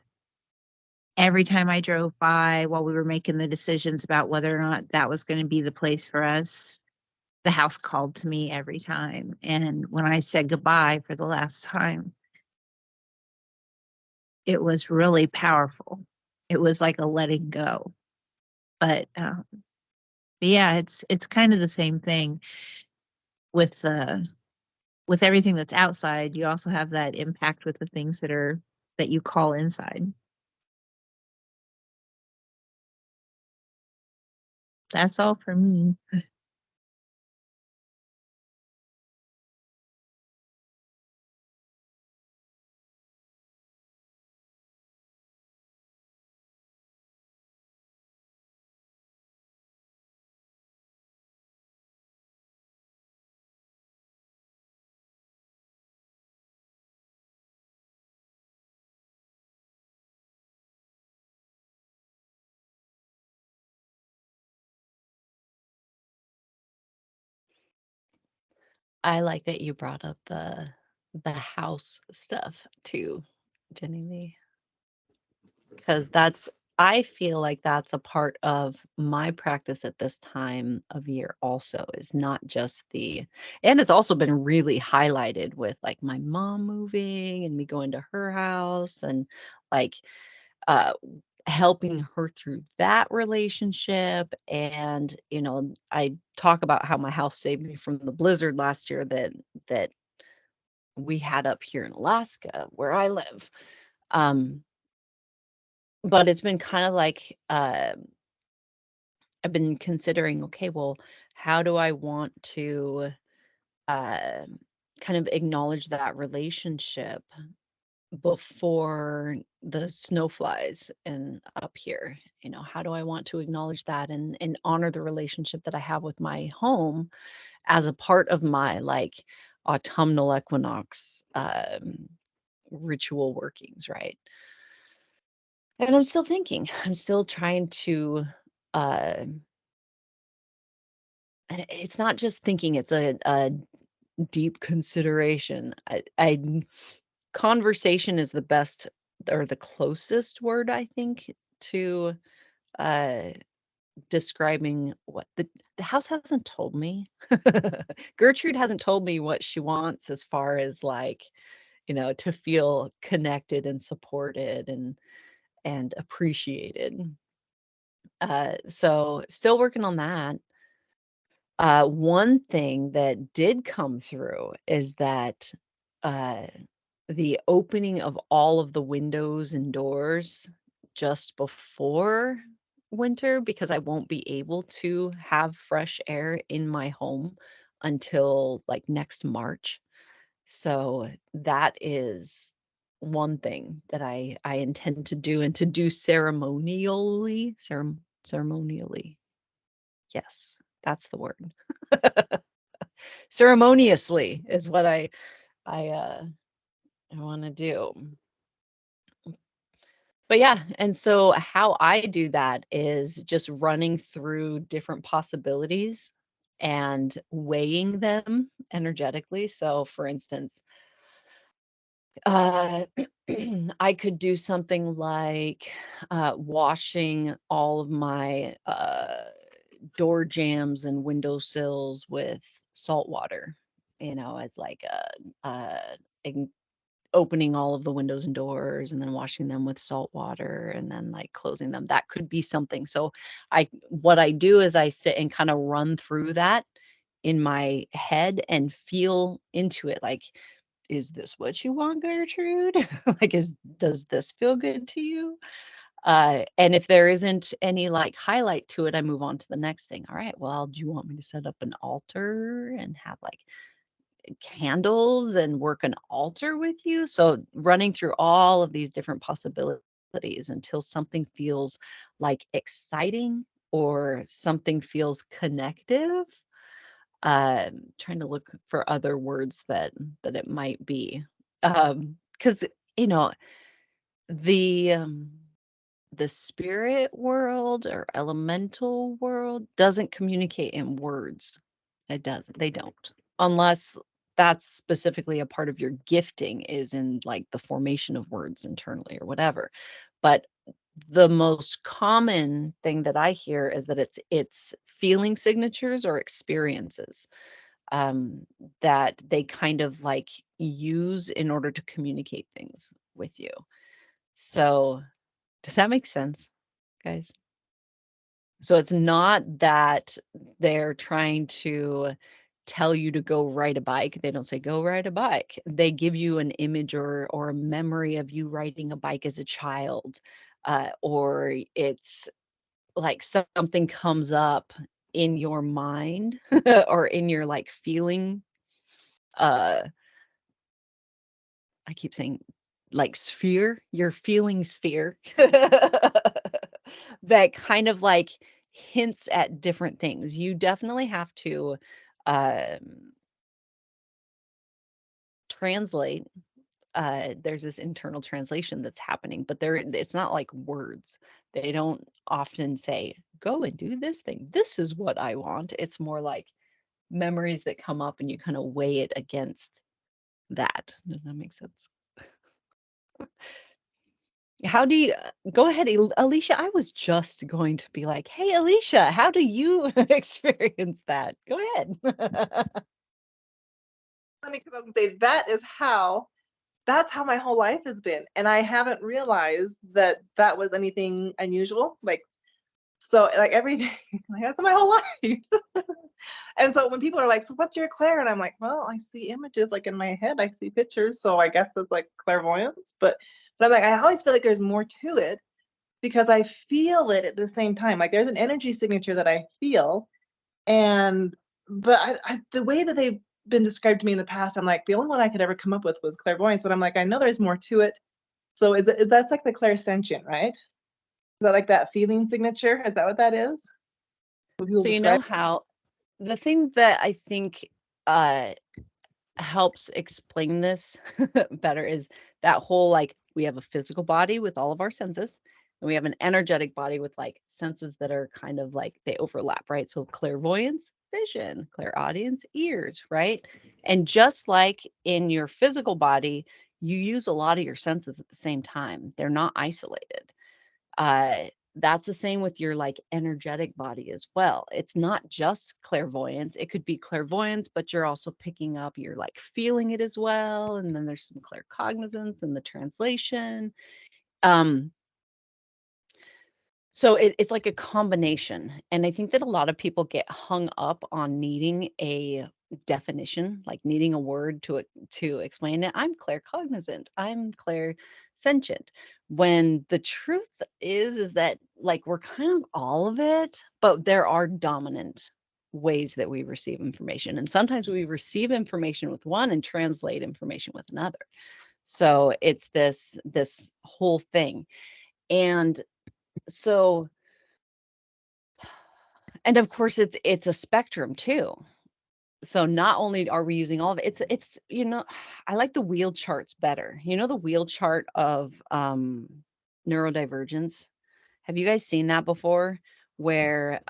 every time I drove by while we were making the decisions about whether or not that was going to be the place for us, the house called to me every time. And when I said goodbye for the last time, it was really powerful. It was like a letting go. But yeah, it's kind of the same thing with with everything that's outside. You also have that impact with the things that you call inside. That's all for me. I like that you brought up the house stuff too, Jenny Lee, because I feel like that's a part of my practice at this time of year also, is not just and it's also been really highlighted with like my mom moving and me going to her house, and like uh helping her through that relationship. And I talk about how my house saved me from the blizzard last year that we had up here in Alaska where I live. But it's been kind of like I've been considering, okay, well, how do I want to uh, kind of acknowledge that relationship before the snow flies and up here? How do I want to acknowledge that and honor the relationship that I have with my home as a part of my like autumnal equinox ritual workings, right? And I'm still thinking, I'm still trying to uh and it's not just thinking, it's a deep consideration. Conversation is the best or the closest word, I think, to uh describing what the house hasn't told me. Gertrude hasn't told me what she wants as far as like, to feel connected and supported and appreciated. So still working on that. One thing that did come through is that uh, the opening of all of the windows and doors just before winter, because I won't be able to have fresh air in my home until like next March. So that is one thing that I intend to do, and to do ceremonially. Yes, that's the word. Ceremoniously is what I want to do. But yeah, and so how I do that is just running through different possibilities and weighing them energetically. So for instance, uh I could do something like washing all of my door jambs and windowsills with salt water as like opening all of the windows and doors and then washing them with salt water and then like closing them. That could be something. So what I do is I sit and kind of run through that in my head and feel into it. Like, is this what you want, Gertrude? Like, does this feel good to you? And if there isn't any like highlight to it, I move on to the next thing. All right, well, do you want me to set up an altar and have like candles and work an altar with you? So running through all of these different possibilities until something feels like exciting or something feels connective. Trying to look for other words that it might be. Because the the spirit world or elemental world doesn't communicate in words. It doesn't. They don't. Unless that's specifically a part of your gifting is in like the formation of words internally or whatever. But the most common thing that I hear is that it's feeling signatures or experiences that they kind of like use in order to communicate things with you. So does that make sense, guys? So it's not that they're trying to tell you to go ride a bike. They don't say go ride a bike. They give you an image or a memory of you riding a bike as a child, or it's like something comes up in your mind or in your like feeling. I keep saying like sphere, your feeling sphere that kind of like hints at different things. You definitely have to translate. There's this internal translation that's happening, but it's not like words. They don't often say, go and do this thing. This is what I want. It's more like memories that come up and you kind of weigh it against that. Does that make sense? How do you go ahead, Alicia? I was just going to be like, hey, Alicia, how do you experience that? Go ahead. Funny because I was gonna say that's how my whole life has been, and I haven't realized that that was anything unusual. Like so, like everything, like that's my whole life. And so when people are like, "So what's your clair?" and I'm like, "Well, I see images like in my head. I see pictures, so I guess it's like clairvoyance." But I'm like, I always feel like there's more to it because I feel it at the same time. Like there's an energy signature that I feel, and but the way that they've been described to me in the past, I'm like, the only one I could ever come up with was clairvoyance. But I'm like, I know there's more to it. So that's like the clairsentient, right? Is that like that feeling signature? Is that what that is? What people So you describe? know how the thing that I think helps explain this better is that whole like we have a physical body with all of our senses and we have an energetic body with like senses that are kind of like they overlap, right? So clairvoyance, vision, clairaudience, ears, right? And just like in your physical body, you use a lot of your senses at the same time. They're not isolated. Uh, that's the same with your like energetic body as well. It's not just clairvoyance. It could be clairvoyance, but you're also picking up, you're like feeling it as well. And then there's some claircognizance in the translation. Um, so it's like a combination. And I think that a lot of people get hung up on needing a definition, like needing a word to explain it. I'm claircognizant. I'm clairsentient. When the truth is that like we're kind of all of it, but there are dominant ways that we receive information. And sometimes we receive information with one and translate information with another. So it's this whole thing. And so and of course it's a spectrum too. So not only are we using all of it, it's I like the wheel charts better. The wheel chart of neurodivergence. Have you guys seen that before? Where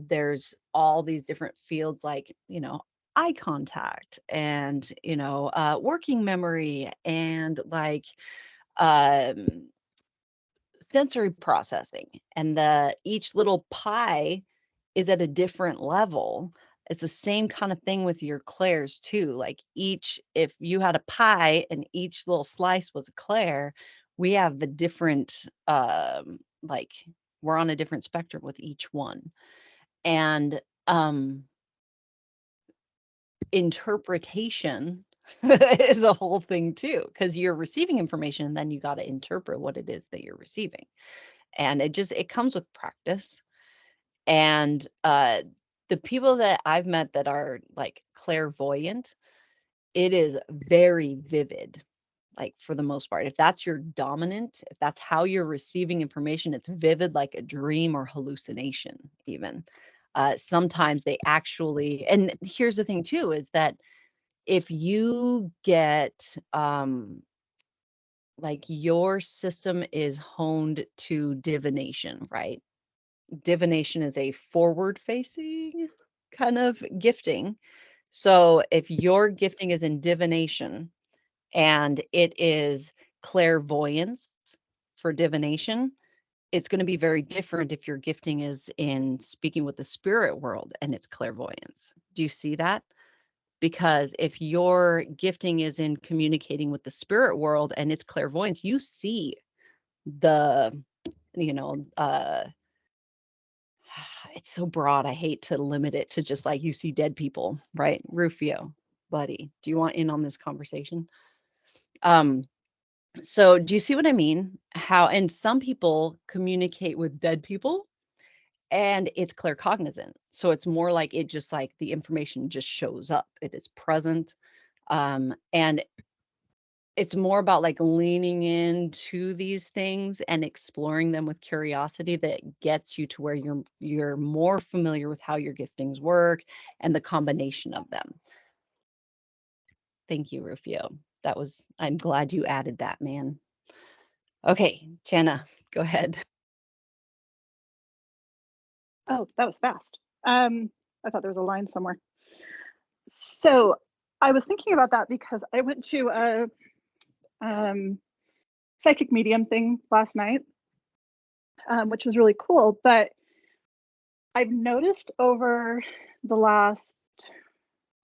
there's all these different fields like, eye contact and, working memory and like um sensory processing, and each little pie is at a different level. It's the same kind of thing with your clairs too. Like if you had a pie and each little slice was a clair, we have a different, like we're on a different spectrum with each one. And interpretation is a whole thing too, because you're receiving information and then you got to interpret what it is that you're receiving. And it comes with practice. And the people that I've met that are like clairvoyant, it is very vivid, like for the most part. If that's your dominant, if that's how you're receiving information, it's vivid like a dream or hallucination even. Sometimes they actually, and here's the thing too, is that if you get like your system is honed to divination, right? Divination is a forward facing kind of gifting. So if your gifting is in divination and it is clairvoyance for divination, it's going to be very different if your gifting is in speaking with the spirit world and it's clairvoyance. Do you see that? Because if your gifting is in communicating with the spirit world and it's clairvoyance, you see the, you know, it's so broad. I hate to limit it to just like you see dead people, right? Rufio, buddy, do you want in on this conversation? So do you see what I mean? How, and some people communicate with dead people and it's claircognizant. So it's more like it just like the information just shows up. It is present. And it's more about like leaning into these things and exploring them with curiosity that gets you to where you're more familiar with how your giftings work and the combination of them. Thank you, Rufio. I'm glad you added that, man. Okay, Jana, go ahead. Oh, that was fast. I thought there was a line somewhere. So I was thinking about that because I went to a psychic medium thing last night, which was really cool. But I've noticed over the last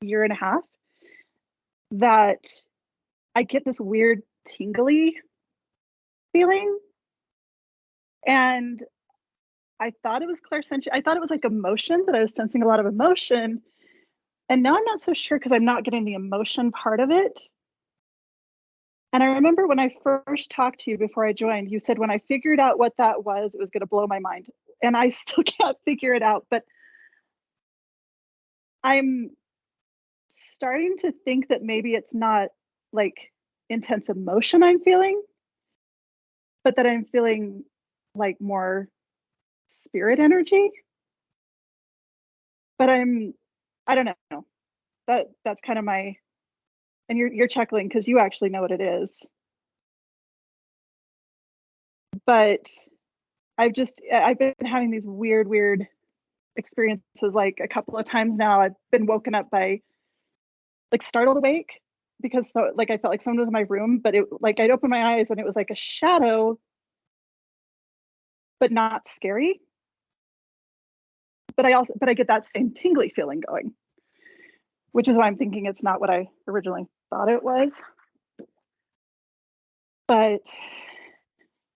year and a half that I get this weird tingly feeling. And I thought it was clairsentient. I thought it was like emotion, that I was sensing a lot of emotion. And now I'm not so sure because I'm not getting the emotion part of it. And I remember when I first talked to you before I joined, you said when I figured out what that was, it was going to blow my mind. And I still can't figure it out. But I'm starting to think that maybe it's not like intense emotion I'm feeling, but that I'm feeling like more spirit energy. But I don't know. That's kind of my, and you're chuckling because you actually know what it is. But I've been having these weird experiences. Like a couple of times now I've been woken up by like startled awake because like I felt like someone was in my room, but it like I'd open my eyes and it was like a shadow, but not scary. But I get that same tingly feeling going, which is why I'm thinking it's not what I originally thought it was. But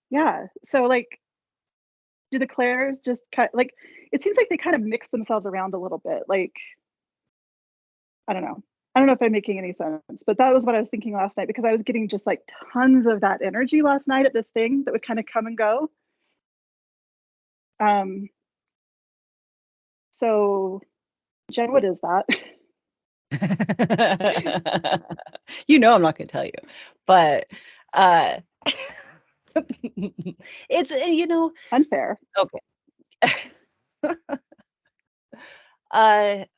yeah, so like, do the clairs just like, it seems like they kind of mix themselves around a little bit. Like, I don't know. I don't know if I'm making any sense, but that was what I was thinking last night because I was getting just like tons of that energy last night at this thing that would kind of come and go. So Jen, what is that? You know I'm not going to tell you, but it's Unfair. Okay.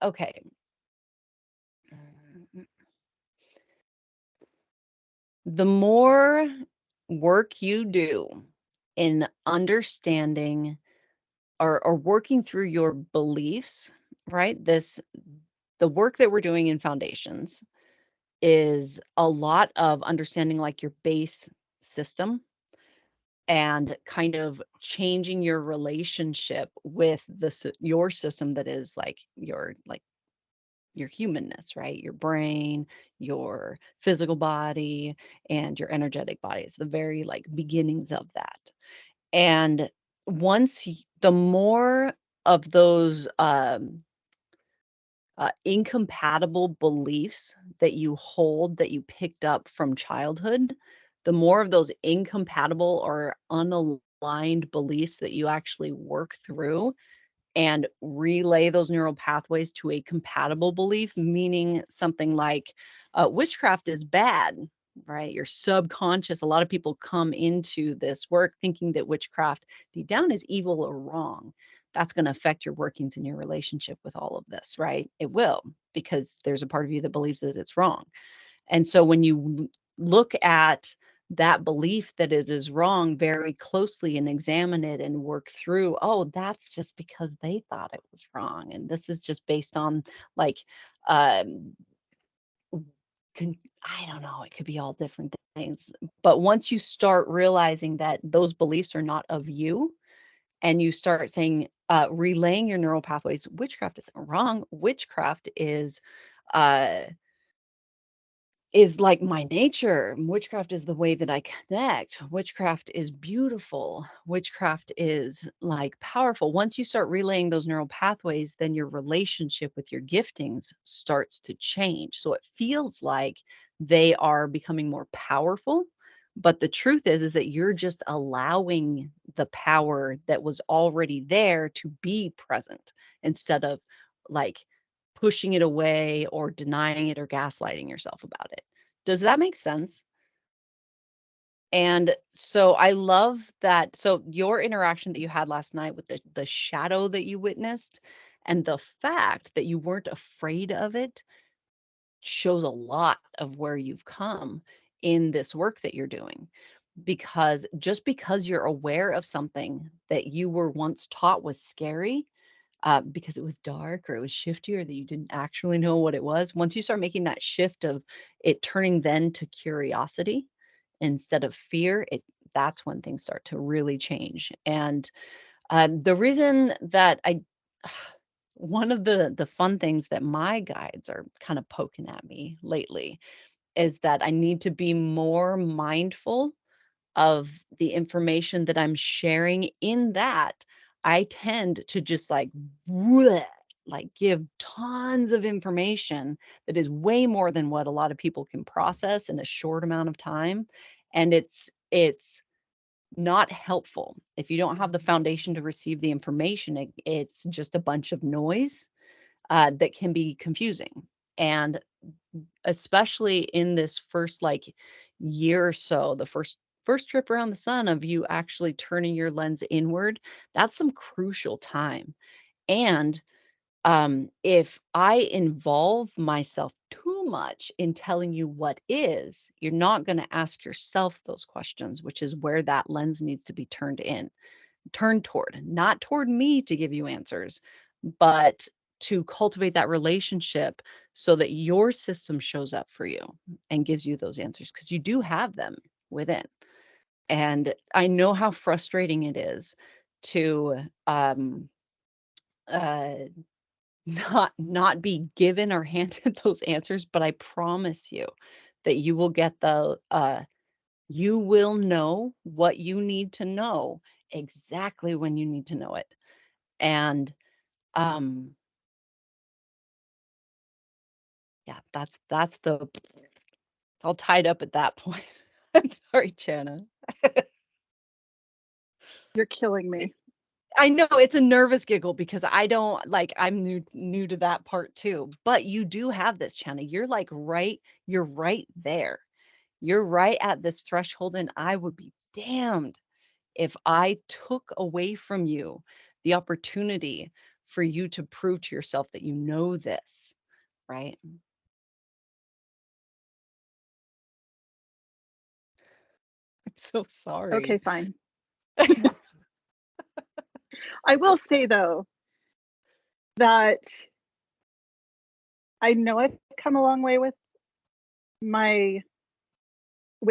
Okay. The more work you do in understanding or working through your beliefs, right? The work that we're doing in foundations is a lot of understanding like your base system and kind of changing your relationship with your system that is like your like your humanness, right? Your brain, your physical body, and your energetic body. It's the very like beginnings of that. And the more of those incompatible beliefs that you hold that you picked up from childhood, the more of those incompatible or unaligned beliefs that you actually work through and relay those neural pathways to a compatible belief, meaning something like witchcraft is bad, right? Your subconscious, a lot of people come into this work thinking that witchcraft deep down is evil or wrong. That's going to affect your workings in your relationship with all of this, right? It will, because there's a part of you that believes that it's wrong. And so when you look at that belief that it is wrong very closely and examine it and work through, oh, that's just because they thought it was wrong. And this is just based on like, um, I don't know, it could be all different things. But once you start realizing that those beliefs are not of you, and you start saying, relaying your neural pathways, witchcraft isn't wrong. Witchcraft is like my nature. Witchcraft is the way that I connect. Witchcraft is beautiful. Witchcraft is like powerful. Once you start relaying those neural pathways, then your relationship with your giftings starts to change. So it feels like they are becoming more powerful. But the truth is that you're just allowing the power that was already there to be present instead of like pushing it away or denying it or gaslighting yourself about it. Does that make sense? And so I love that. So your interaction that you had last night with the shadow that you witnessed and the fact that you weren't afraid of it shows a lot of where you've come in this work that you're doing. Because just because you're aware of something that you were once taught was scary, because it was dark or it was shifty or that you didn't actually know what it was. Once you start making that shift of it turning then to curiosity instead of fear, that's when things start to really change. And the reason that one of the fun things that my guides are kind of poking at me lately is that I need to be more mindful of the information that I'm sharing. In that, I tend to just like bleh, like give tons of information that is way more than what a lot of people can process in a short amount of time. And it's not helpful. If you don't have the foundation to receive the information, it's just a bunch of noise that can be confusing. And especially in this first like year or so, the first trip around the sun of you actually turning your lens inward, that's some crucial time. And if I involve myself too much in telling you what is, you're not going to ask yourself those questions, which is where that lens needs to be turned toward, not toward me to give you answers, but to cultivate that relationship so that your system shows up for you and gives you those answers, because you do have them within. And I know how frustrating it is to uh, not be given or handed those answers, but I promise you that you will get you will know what you need to know exactly when you need to know it. And um yeah, that's it's all tied up at that point. I'm sorry, Channa. You're killing me. I know it's a nervous giggle because I don't like I'm new to that part too. But you do have this, Channa. You're right there. You're right at this threshold, and I would be damned if I took away from you the opportunity for you to prove to yourself that you know this, right? I'm so Okay, sorry. fine. I will say though that I know I've come a long way with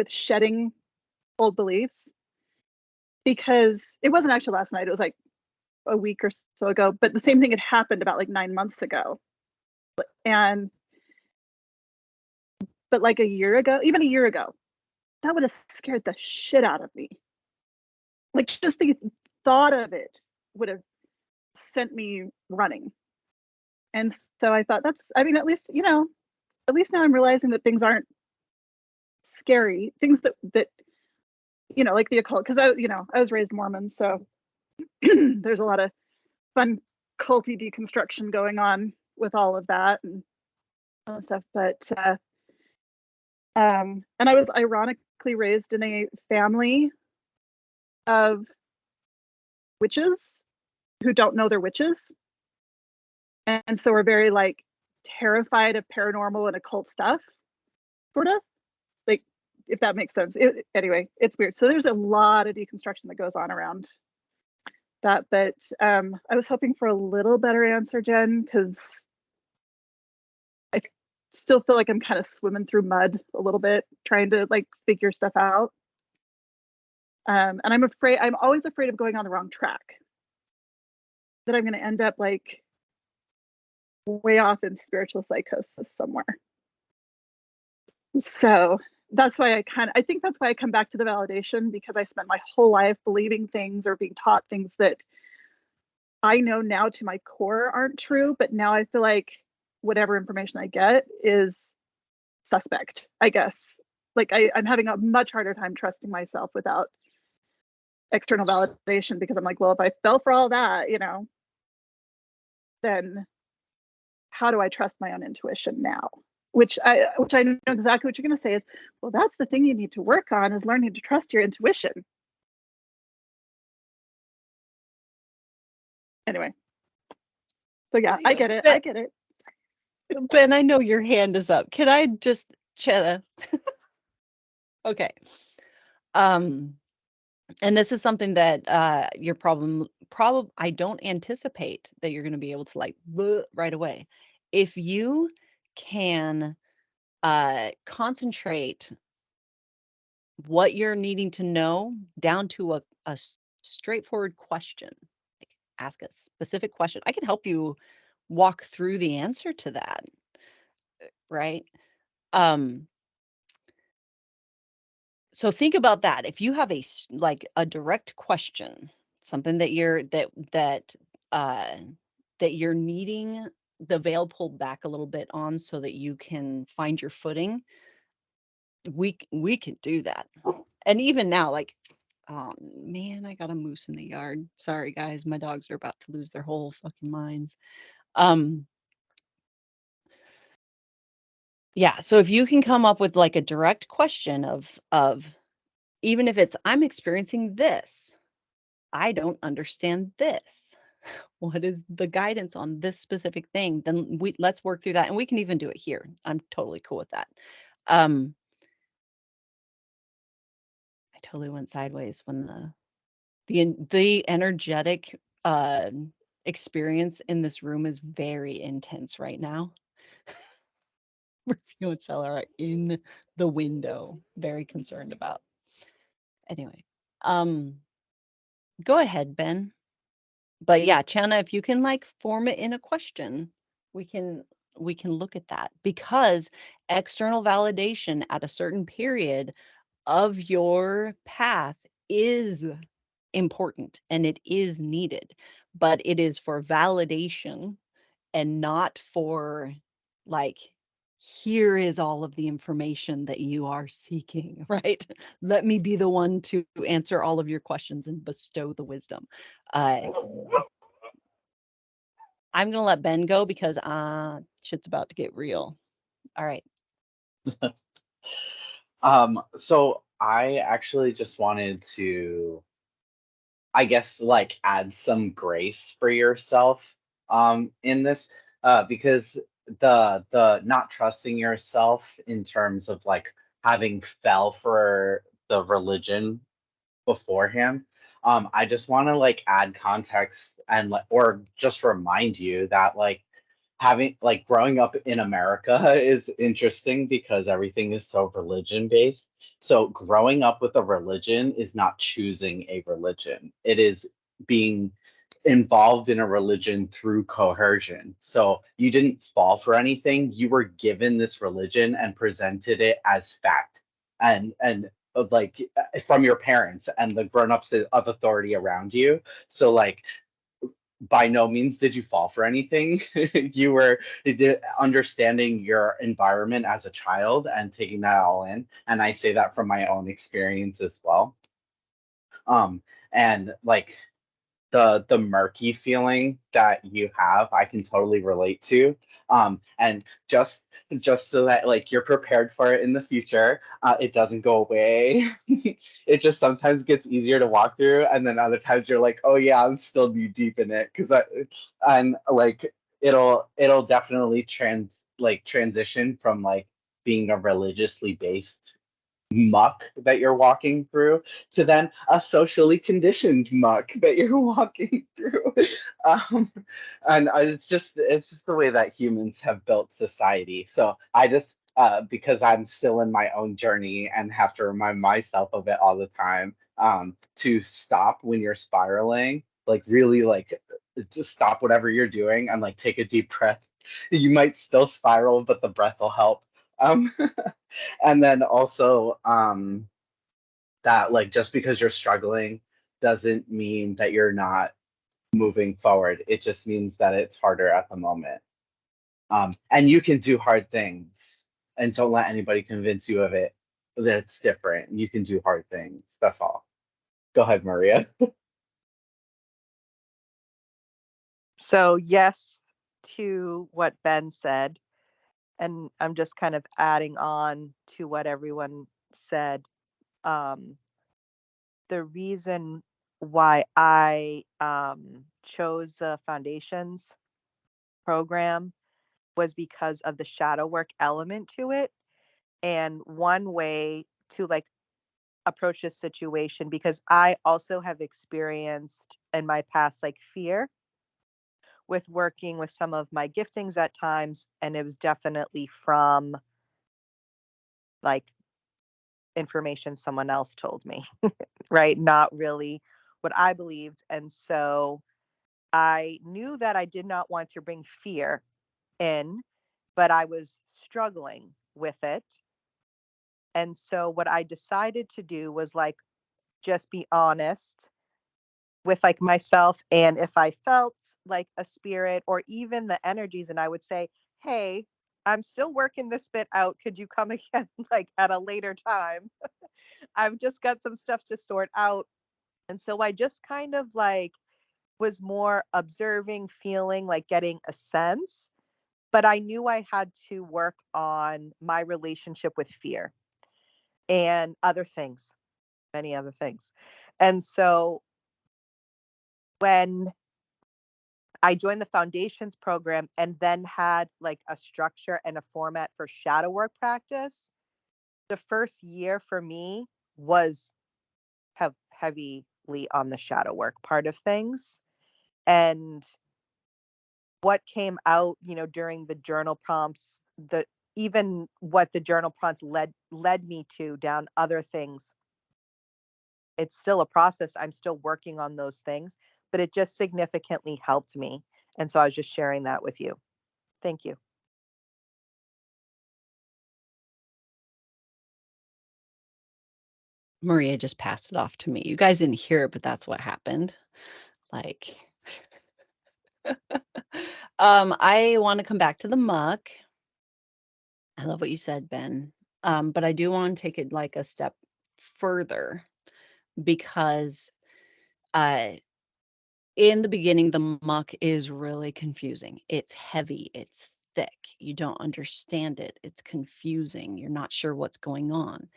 shedding old beliefs, because it wasn't actually last night. It was like a week or so ago, but the same thing had happened about like 9 months ago. And but like a year ago, even a year ago, that would have scared the shit out of me. Like just the thought of it would have sent me running. And so I thought I mean, at least now I'm realizing that things aren't scary. Things that like the occult, because I was raised Mormon, so there's a lot of fun culty deconstruction going on with all of that and all that stuff. But and I was ironically raised in a family of witches who don't know they're witches, and so we're very like terrified of paranormal and occult stuff, sort of, like, if that makes sense. Anyway, it's weird. So there's a lot of deconstruction that goes on around that, but I was hoping for a little better answer, Jen, because I still feel like I'm kind of swimming through mud a little bit, trying to like figure stuff out. And I'm always afraid of going on the wrong track, that I'm going to end up like way off in spiritual psychosis somewhere. So that's why I think that's why I come back to the validation, because I spent my whole life believing things or being taught things that I know now to my core aren't true, but now I feel like whatever information I get is suspect, I guess. Like I'm having a much harder time trusting myself without external validation, because I'm like, well, if I fell for all that, then how do I trust my own intuition now? Which I know exactly what you're going to say is, well, that's the thing you need to work on, is learning to trust your intuition. Anyway, so yeah, I get it. I get it. Ben, I know your hand is up. Can I just chat? Okay. And this is something that your problem I don't anticipate that you're going to be able to like right away. If you can concentrate what you're needing to know down to a straightforward question, like ask a specific question, I can help you walk through the answer to that, right? So think about that. If you have like a direct question, something that you're needing the veil pulled back a little bit on so that you can find your footing, we can do that. And even now, like, oh man, I got a moose in the yard. Sorry guys, my dogs are about to lose their whole fucking minds. Yeah, so if you can come up with like a direct question of even if it's, I'm experiencing this, I don't understand this, what is the guidance on this specific thing, then let's work through that, and we can even do it here. I'm totally cool with that. I totally went sideways when the energetic experience in this room is very intense right now. Review and seller are in the window, very concerned about. Anyway, go ahead, Ben. But yeah, Chana, if you can like form it in a question, we can look at that, because external validation at a certain period of your path is important and it is needed, but it is for validation and not for like, here is all of the information that you are seeking, right? Let me be the one to answer all of your questions and bestow the wisdom. I'm going to let Ben go because shit's about to get real. All right. So I actually just wanted to, I guess, like add some grace for yourself in this, because the not trusting yourself in terms of like having fell for the religion beforehand. I just want to like add context and or just remind you that like having like growing up in America is interesting because everything is so religion based. So growing up with a religion is not choosing a religion. It is being involved in a religion through coercion. So you didn't fall for anything. You were given this religion and presented it as fact. And like from your parents and the grown-ups of authority around you. So like by no means did you fall for anything. You were understanding your environment as a child and taking that all in. And I say that from my own experience as well. And like the murky feeling that you have, I can totally relate to. And just so that like you're prepared for it in the future, it doesn't go away. It just sometimes gets easier to walk through, and then other times you're like, oh yeah, I'm still knee deep in it because and like it'll definitely transition from like being a religiously based muck that you're walking through to then a socially conditioned muck that you're walking through. um, and it's just the way that humans have built society. So I just because I'm still in my own journey and have to remind myself of it all the time, to stop when you're spiraling, like really like just stop whatever you're doing and like take a deep breath. You might still spiral, but the breath will help. um and then also that like just because you're struggling doesn't mean that you're not moving forward. It just means that it's harder at the moment. And you can do hard things, and don't let anybody convince you of it that it's different. You can do hard things. That's all. Go ahead, Maria. So, yes to what Ben said, and I'm just kind of adding on to what everyone said. Um, the reason why I chose the foundations program was because of the shadow work element to it. And one way to like approach this situation, because I also have experienced in my past like fear with working with some of my giftings at times, and it was definitely from like information someone else told me, right? Not really what I believed. And so I knew that I did not want to bring fear in, but I was struggling with it. And so what I decided to do was like just be honest with like myself, and if I felt like a spirit or even the energies, and I would say, hey, I'm still working this bit out, could you come again like at a later time? I've just got some stuff to sort out. And so I just kind of like was more observing, feeling, like getting a sense, but I knew I had to work on my relationship with fear and other things, many other things. And so when I joined the foundations program and then had like a structure and a format for shadow work practice, the first year for me was heavily on the shadow work part of things. And what came out, during the journal prompts, the even what the journal prompts led me to down other things. It's still a process. I'm still working on those things, but it just significantly helped me. And so I was just sharing that with you. Thank you. Maria just passed it off to me. You guys didn't hear it, but that's what happened. Like, I want to come back to the muck. I love what you said, Ben. But I do want to take it like a step further because in the beginning, the muck is really confusing. It's heavy, it's thick. You don't understand it. It's confusing. You're not sure what's going on.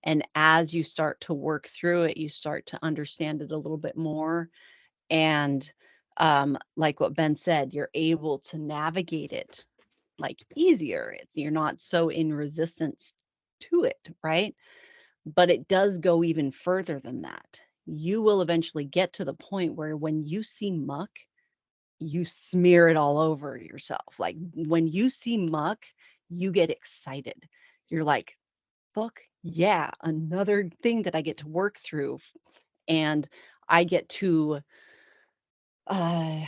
And as you start to work through it, you start to understand it a little bit more. And like what Ben said, you're able to navigate it like easier. You're not so in resistance to it, right? But it does go even further than that. You will eventually get to the point where when you see muck, you smear it all over yourself. Like when you see muck, you get excited. You're like, fuck yeah, another thing that I get to work through. And I get to uh,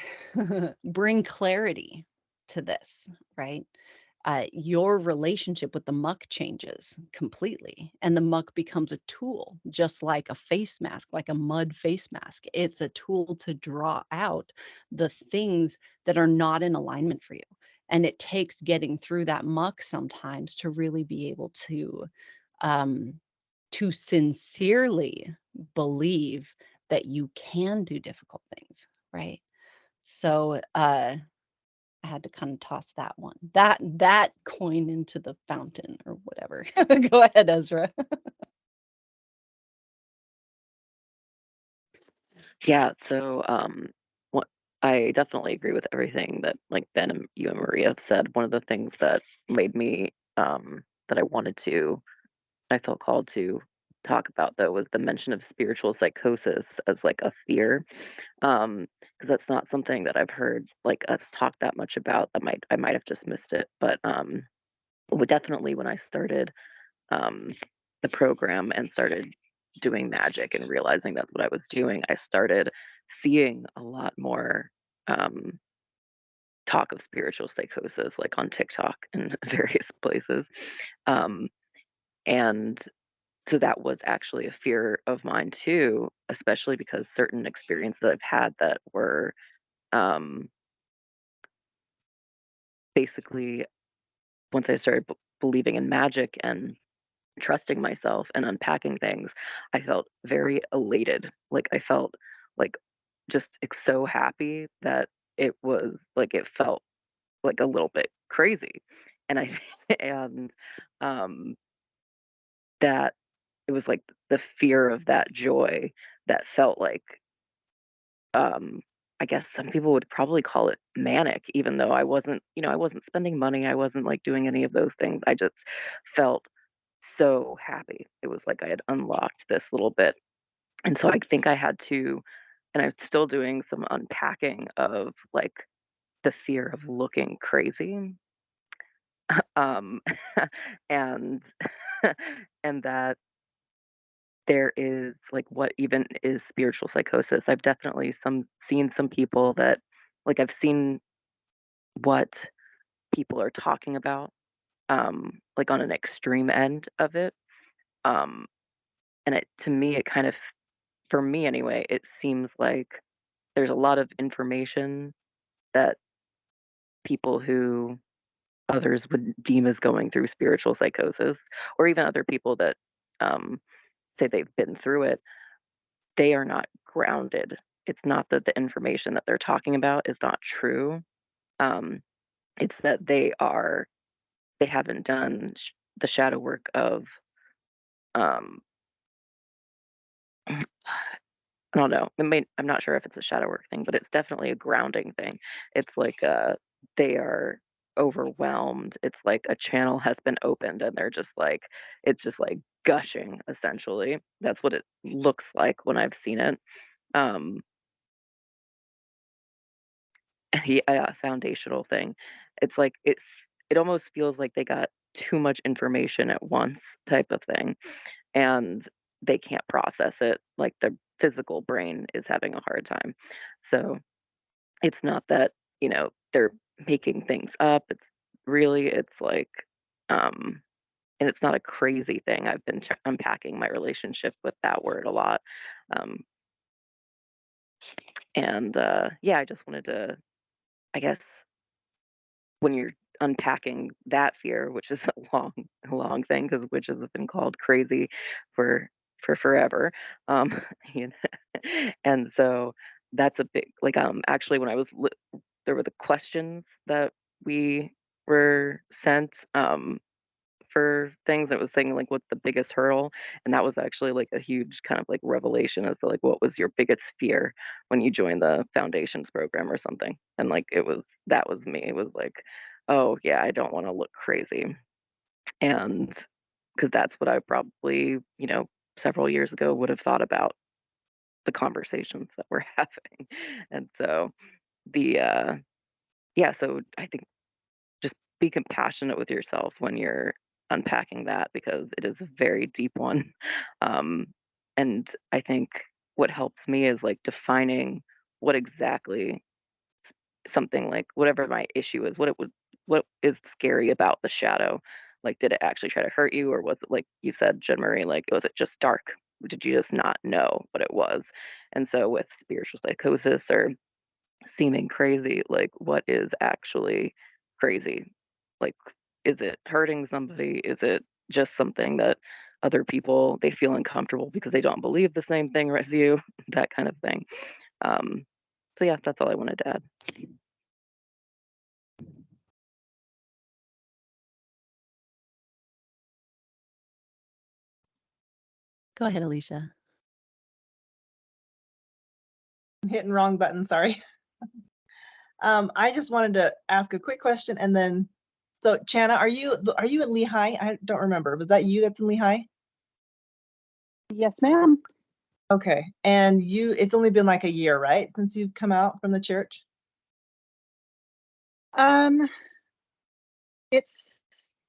bring clarity to this, right? Your relationship with the muck changes completely, and the muck becomes a tool, just like a face mask, like a mud face mask. It's a tool to draw out the things that are not in alignment for you. And it takes getting through that muck sometimes to really be able um, to sincerely believe that you can do difficult things, right? So I had to kind of toss that one. That coin into the fountain or whatever. Go ahead, Ezra. Yeah, so what I definitely agree with everything that like Ben and you and Maria have said. One of the things that made me that I wanted to, I felt called to talk about though was the mention of spiritual psychosis as like a fear. Because that's not something that I've heard like us talk that much about. I might have just missed it, but definitely when I started um the program and started doing magic and realizing that's what I was doing, I started seeing a lot more um, talk of spiritual psychosis, like on TikTok and various places. Um, and so that was actually a fear of mine too, especially because certain experiences that I've had that were um, basically once I started believing in magic and trusting myself and unpacking things, I felt very elated. Like I felt like just so happy that it felt like a little bit crazy. And I and um that it was like the fear of that joy that felt like um I guess some people would probably call it manic, even though I wasn't spending money, I wasn't like doing any of those things. I just felt so happy. It was like I had unlocked this little bit. And so I think I had to, and I'm still doing some unpacking of like the fear of looking crazy. Um, and and that there is like what even is spiritual psychosis. I've definitely seen some people that like I've seen what people are talking about, like on an extreme end of it. Um, and it to me it kind of for me anyway, it seems like there's a lot of information that people who others would deem as going through spiritual psychosis, or even other people that um, say they've been through it, they are not grounded. It's not that the information that they're talking about is not true. Um, it's that they haven't done the shadow work of um, I don't know. I'm not sure if it's a shadow work thing, but it's definitely a grounding thing. It's like they are overwhelmed. It's like a channel has been opened and they're just like it's just like gushing essentially. That's what it looks like when I've seen it. Um yeah, foundational thing. It's like it almost feels like they got too much information at once type of thing and they can't process it like the physical brain is having a hard time. So it's not that, they're making things up. It's like, and it's not a crazy thing. I've been unpacking my relationship with that word a lot. Um, and yeah, I just wanted to, I guess, when you're unpacking that fear, which is a long thing because witches have been called crazy for forever. Um, you and so that's a big like actually when there were the questions that we were sent for things that was saying like what's the biggest hurdle, and that was actually like a huge kind of like revelation as to like what was your biggest fear when you joined the foundations program or something. And like that was me. It was like, oh yeah, I don't want to look crazy. And because that's what I probably several years ago would have thought about the conversations that we're having. And so the yeah, so I think just be compassionate with yourself when you're unpacking that because it is a very deep one. Um, and I think what helps me is like defining what exactly something like whatever my issue is, what is scary about the shadow. Like, did it actually try to hurt you, or was it like you said, Jen Marie, like was it just dark? Did you just not know what it was? And so with spiritual psychosis or seeming crazy, like what is actually crazy? Like, is it hurting somebody? Is it just something that other people they feel uncomfortable because they don't believe the same thing as you? That kind of thing. Um, so yeah, that's all I wanted to add. Go ahead, Alicia. I'm hitting wrong button, sorry. I just wanted to ask a quick question, and then, so Chana, are you in Lehigh? I don't remember. Was that you that's in Lehigh? Yes, ma'am. Okay, and it's only been like a year, right, since you've come out from the church? It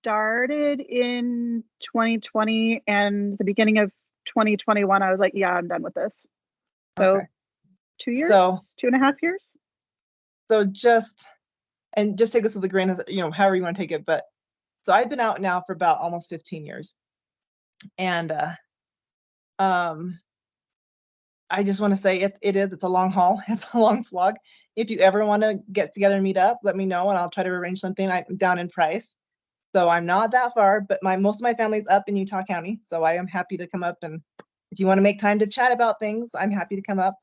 started in 2020, and the beginning of 2021, I was like, yeah, I'm done with this. So Okay. 2 years, So 2.5 years. So just take this with a grain of, however you want to take it. But so I've been out now for about almost 15 years. And I just want to say it's a long haul. It's a long slog. If you ever want to get together and meet up, let me know and I'll try to arrange something. I'm down in Price. So I'm not that far, but most of my family's up in Utah County. So I am happy to come up, and if you want to make time to chat about things, I'm happy to come up.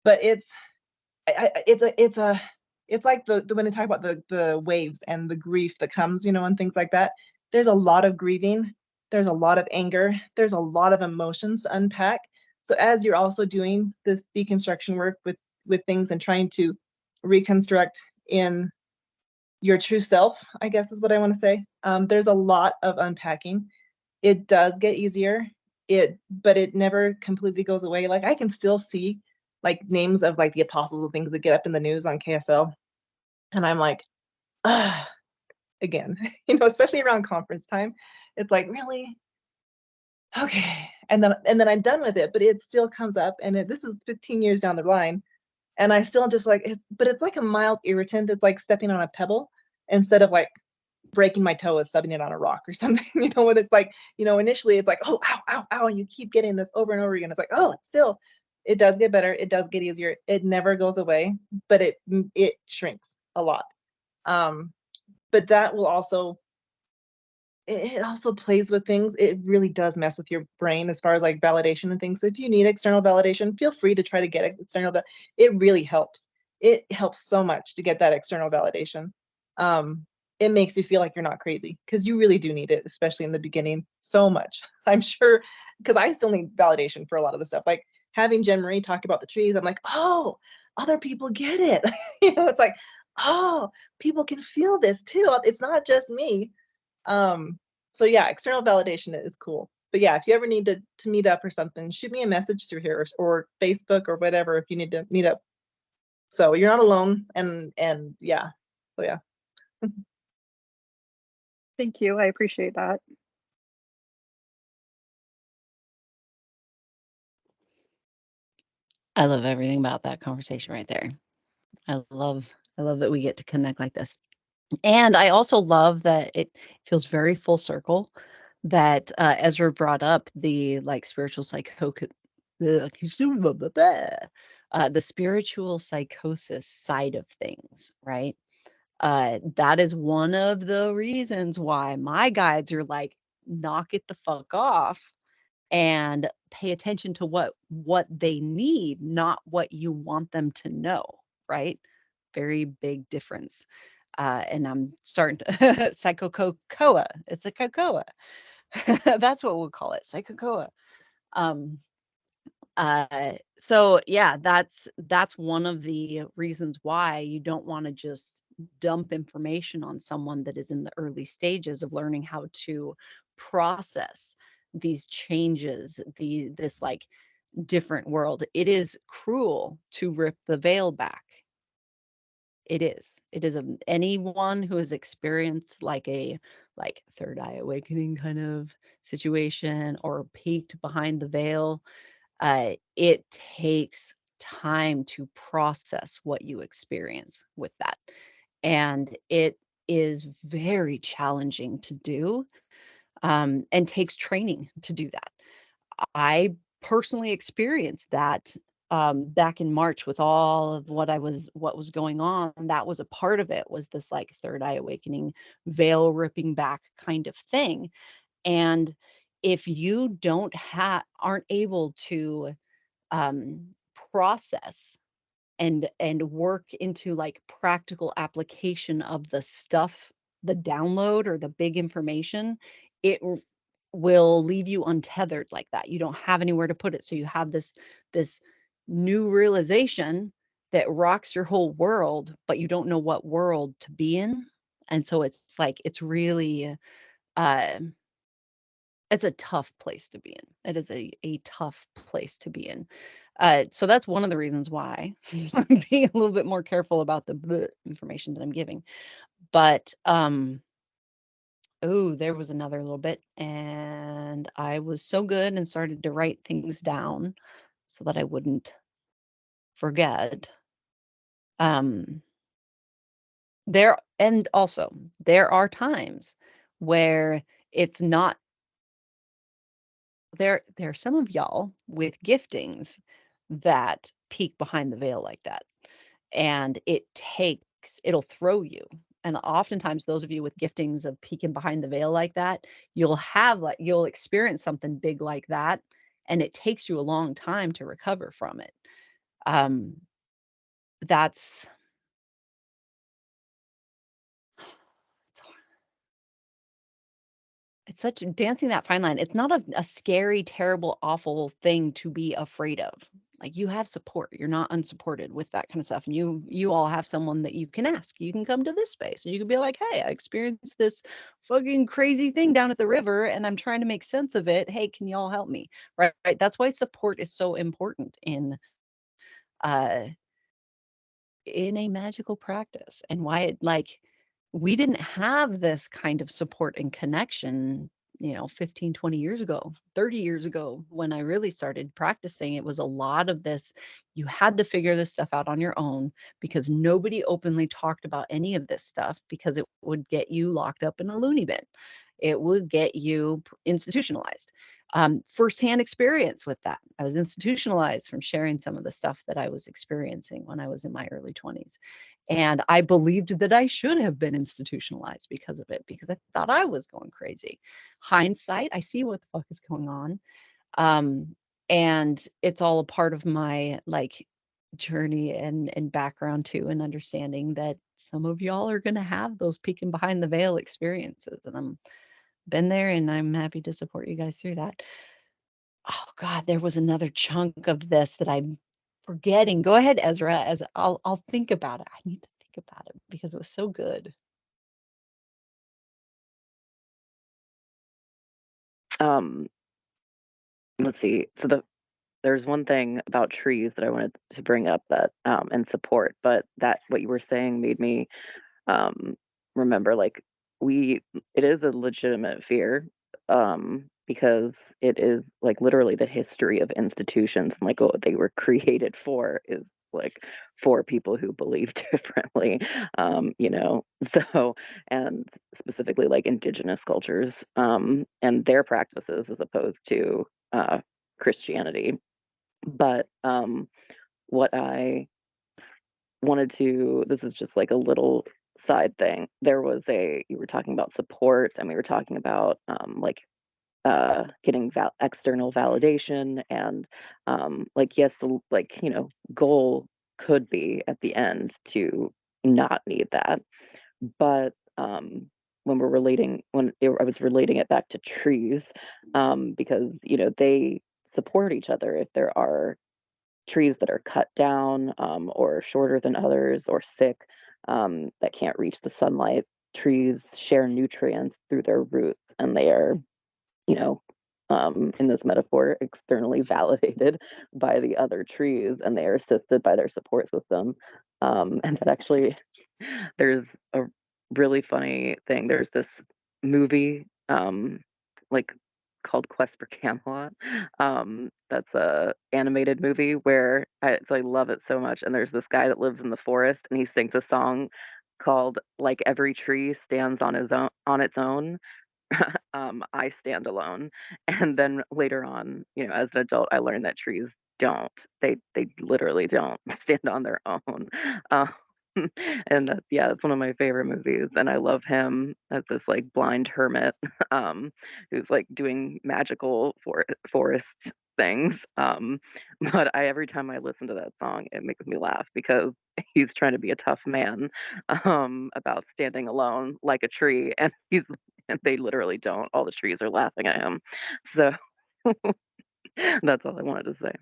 But it's like the when they talk about the waves and the grief that comes, and things like that. There's a lot of grieving, there's a lot of anger, there's a lot of emotions to unpack. So as you're also doing this deconstruction work with things and trying to reconstruct in your true self, I guess is what I want to say. There's a lot of unpacking. It does get easier, but it never completely goes away. Like I can still see like names of like the apostles and things that get up in the news on KSL, and I'm like, again, especially around conference time, it's like, really? Okay. And then I'm done with it, but it still comes up, and this is 15 years down the line, and I still just like, but it's like a mild irritant. It's like stepping on a pebble instead of like breaking my toe is subbing it on a rock or something, when it's like, initially it's like, oh, ow, ow, ow, and you keep getting this over and over again. It's like, oh, it does get better. It does get easier. It never goes away, but it shrinks a lot. But that will also, it also plays with things. It really does mess with your brain as far as like validation and things. So if you need external validation, feel free to try to get external, but it really helps. It helps so much to get that external validation. It makes you feel like you're not crazy, because you really do need it, especially in the beginning, so much. I'm sure, because I still need validation for a lot of the stuff. Like having Jen Marie talk about the trees, I'm like, oh, other people get it. It's like, oh, people can feel this too. It's not just me. So yeah, external validation is cool. But yeah, if you ever need to meet up or something, shoot me a message through here or Facebook or whatever if you need to meet up. So you're not alone, and yeah. So yeah. Thank you. I appreciate that. I love everything about that conversation right there. I love that we get to connect like this. And I also love that it feels very full circle that Ezra brought up the like spiritual the spiritual psychosis side of things, right? That is one of the reasons why my guides are like, knock it the fuck off and pay attention to what they need, not what you want them to know, right? Very big difference. And I'm starting to psychococoa. It's a cocoa. That's what we'll call it, psychocoa. Um, so yeah, that's one of the reasons why you don't want to just dump information on someone that is in the early stages of learning how to process these changes, this like different world. It is cruel to rip the veil back. It is. It is anyone who has experienced like a third eye awakening kind of situation or peeked behind the veil. It takes time to process what you experience with that. And it is very challenging to do, and takes training to do that. I personally experienced that, back in March with all of what was going on. That was a part of it, was this like third eye awakening, veil ripping back kind of thing. And if you aren't able to, um, process and work into like practical application of the stuff, the download or the big information, it will leave you untethered like that. You don't have anywhere to put it. So you have this new realization that rocks your whole world, but you don't know what world to be in. And so it's like it's really uh it's a tough place to be in. It is a tough place to be in. So that's one of the reasons why I'm being a little bit more careful about the information that I'm giving. But oh, there was another little bit, and I was so good and started to write things down so that I wouldn't forget. Um, there are times where it's not there are some of y'all with giftings that peek behind the veil like that, and it'll throw you. And oftentimes those of you with giftings of peeking behind the veil like that, you'll experience something big like that, and it takes you a long time to recover from it. um that's it's It's such dancing that fine line. It's not a scary, terrible, awful thing to be afraid of. Like, you have support. You're not unsupported with that kind of stuff. And you all have someone that you can ask. You can come to this space and you can be like, "Hey, I experienced this fucking crazy thing down at the river and I'm trying to make sense of it. Hey, can y'all help me?" Right? Right. That's why support is so important uh in a magical practice, and why it like we didn't have this kind of support and connection, 15, 20 years ago, 30 years ago. When I really started practicing, it was a lot of this. You had to figure this stuff out on your own, because nobody openly talked about any of this stuff, because it would get you locked up in a loony bin. It would get you institutionalized. Firsthand experience with that. I was institutionalized from sharing some of the stuff that I was experiencing when I was in my early 20s. And I believed that I should have been institutionalized because of it, because I thought I was going crazy. Hindsight, I see what the fuck is going on. Um, and it's all a part of my like journey and background too, and understanding that some of y'all are going to have those peeking behind the veil experiences. And I'm been there, and I'm happy to support you guys through that. Oh God, there was another chunk of this that I'm forgetting. Go ahead, Ezra, as I'll think about it. I need to think about it because it was so good. Um, let's see. There's one thing about trees that I wanted to bring up, that and support, but that what you were saying made me um remember, like, we it is a legitimate fear, because it is like literally the history of institutions, and like what they were created for is like for people who believe differently, you know. So, and specifically like indigenous cultures, and their practices as opposed to Christianity. But what I wanted to this is just like a little side thing. You were talking about supports, and we were talking about like getting external validation, and like, yes, the like, goal could be at the end to not need that. But I was relating it back to trees, because they support each other. If there are trees that are cut down, or shorter than others, or sick, that can't reach the sunlight. Trees share nutrients through their roots, and they are, you know, in this metaphor, externally validated by the other trees, and they are assisted by their support system. And that actually, there's a really funny thing. There's this movie, like called Quest for Camelot. That's a animated movie where I love it so much. And there's this guy that lives in the forest, and he sings a song called "Like Every Tree Stands on its own." I stand alone. And then later on, as an adult, I learned that trees don't. They literally don't stand on their own. Um, and yeah, it's one of my favorite movies. And I love him as this like blind hermit, who's like doing magical forest things. But every time I listen to that song, it makes me laugh because he's trying to be a tough man, about standing alone like a tree, and they literally don't. All the trees are laughing at him. So that's all I wanted to say.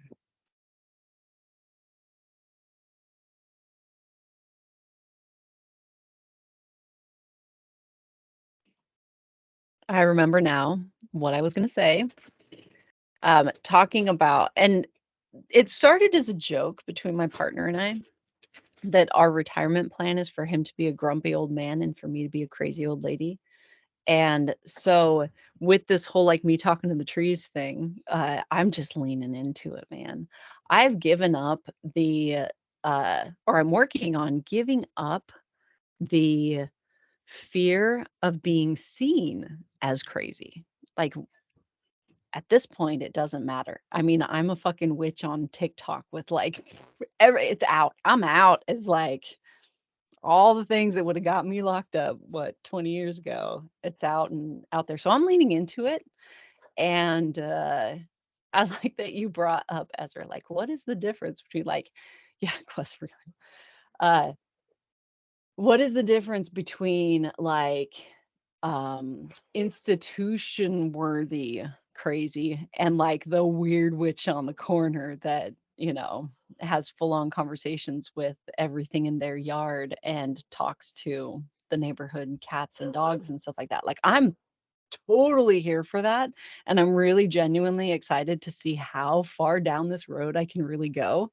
I remember now what I was going to say. Talking about, and it started as a joke between my partner and I, that our retirement plan is for him to be a grumpy old man and for me to be a crazy old lady. And so with this whole like me talking to the trees thing, I'm just leaning into it, man. I've given up or I'm working on giving up the fear of being seen as crazy. Like at this point, it doesn't matter. I mean, I'm a fucking witch on TikTok with like, it's out. I'm out. It's like all the things that would have got me locked up, 20 years ago. It's out and out there. So I'm leaning into it. And I like that you brought up Ezra. Like, what is the difference between like, yeah, quest for what is the difference between like institution worthy crazy and like the weird witch on the corner that has full on conversations with everything in their yard and talks to the neighborhood cats and dogs and stuff like that? Like, I'm totally here for that, and I'm really genuinely excited to see how far down this road I can really go.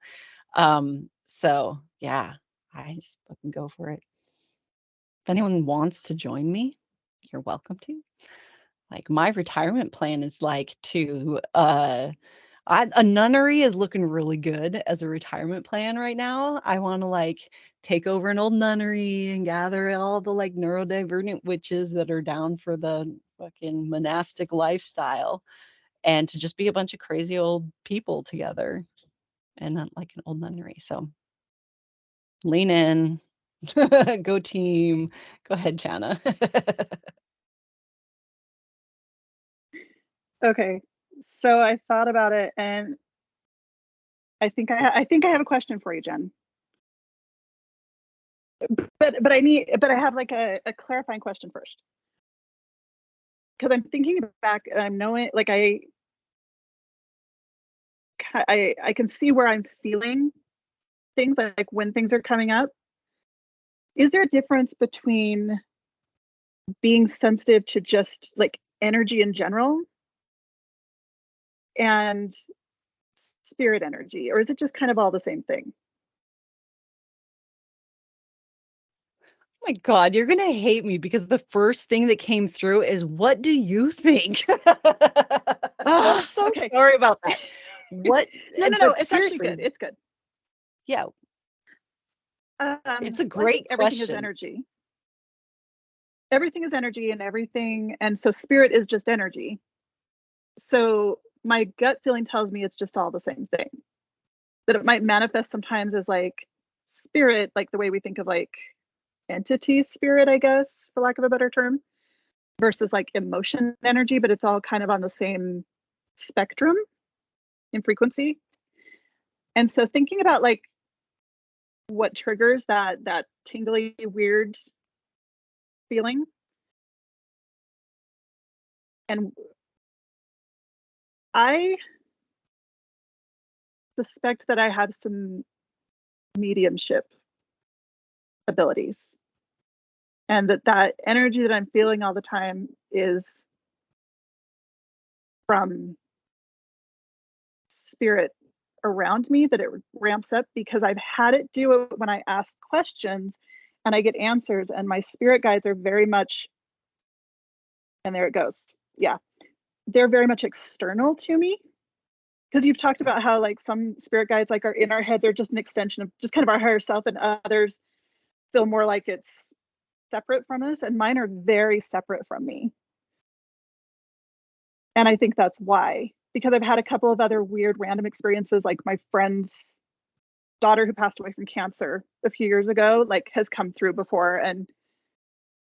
So yeah, I just fucking go for it. If anyone wants to join me, you're welcome to. Like, my retirement plan is like to a nunnery is looking really good as a retirement plan right now. I want to like take over an old nunnery and gather all the like neurodivergent witches that are down for the fucking monastic lifestyle, and to just be a bunch of crazy old people together and not like an old nunnery. So lean in. Go team. Go ahead, Jana. Okay, so I thought about it, and I think I have a question for you, Jen. But I have like a clarifying question first, because I'm thinking back and I'm knowing like I can see where I'm feeling things like when things are coming up. Is there a difference between being sensitive to just like energy in general and spirit energy, or is it just kind of all the same thing? Oh my God, you're gonna hate me because the first thing that came through is, what do you think? I'm so Okay. sorry about that. What? No, But it's actually seriously, good. It's good. yeah, it's a Well, I think great everything is question. energy. Everything is energy, and so spirit is just energy. So my gut feeling tells me it's just all the same thing. That it might manifest sometimes as like spirit, like the way we think of like entity spirit, I guess, for lack of a better term, versus like emotion energy, but it's all kind of on the same spectrum in frequency. And so thinking about like what triggers that tingly, weird feeling, and I suspect that I have some mediumship abilities, and that energy that I'm feeling all the time is from spirit around me, that it ramps up because I've had it do it when I ask questions and I get answers, and my spirit guides are very much, and there it goes. Yeah. they're very much external to me. Because you've talked about how like some spirit guides like are in our head, they're just an extension of just kind of our higher self, and others feel more like it's separate from us, and mine are very separate from me. And I think that's why, because I've had a couple of other weird random experiences, like my friend's daughter who passed away from cancer a few years ago, like has come through before, and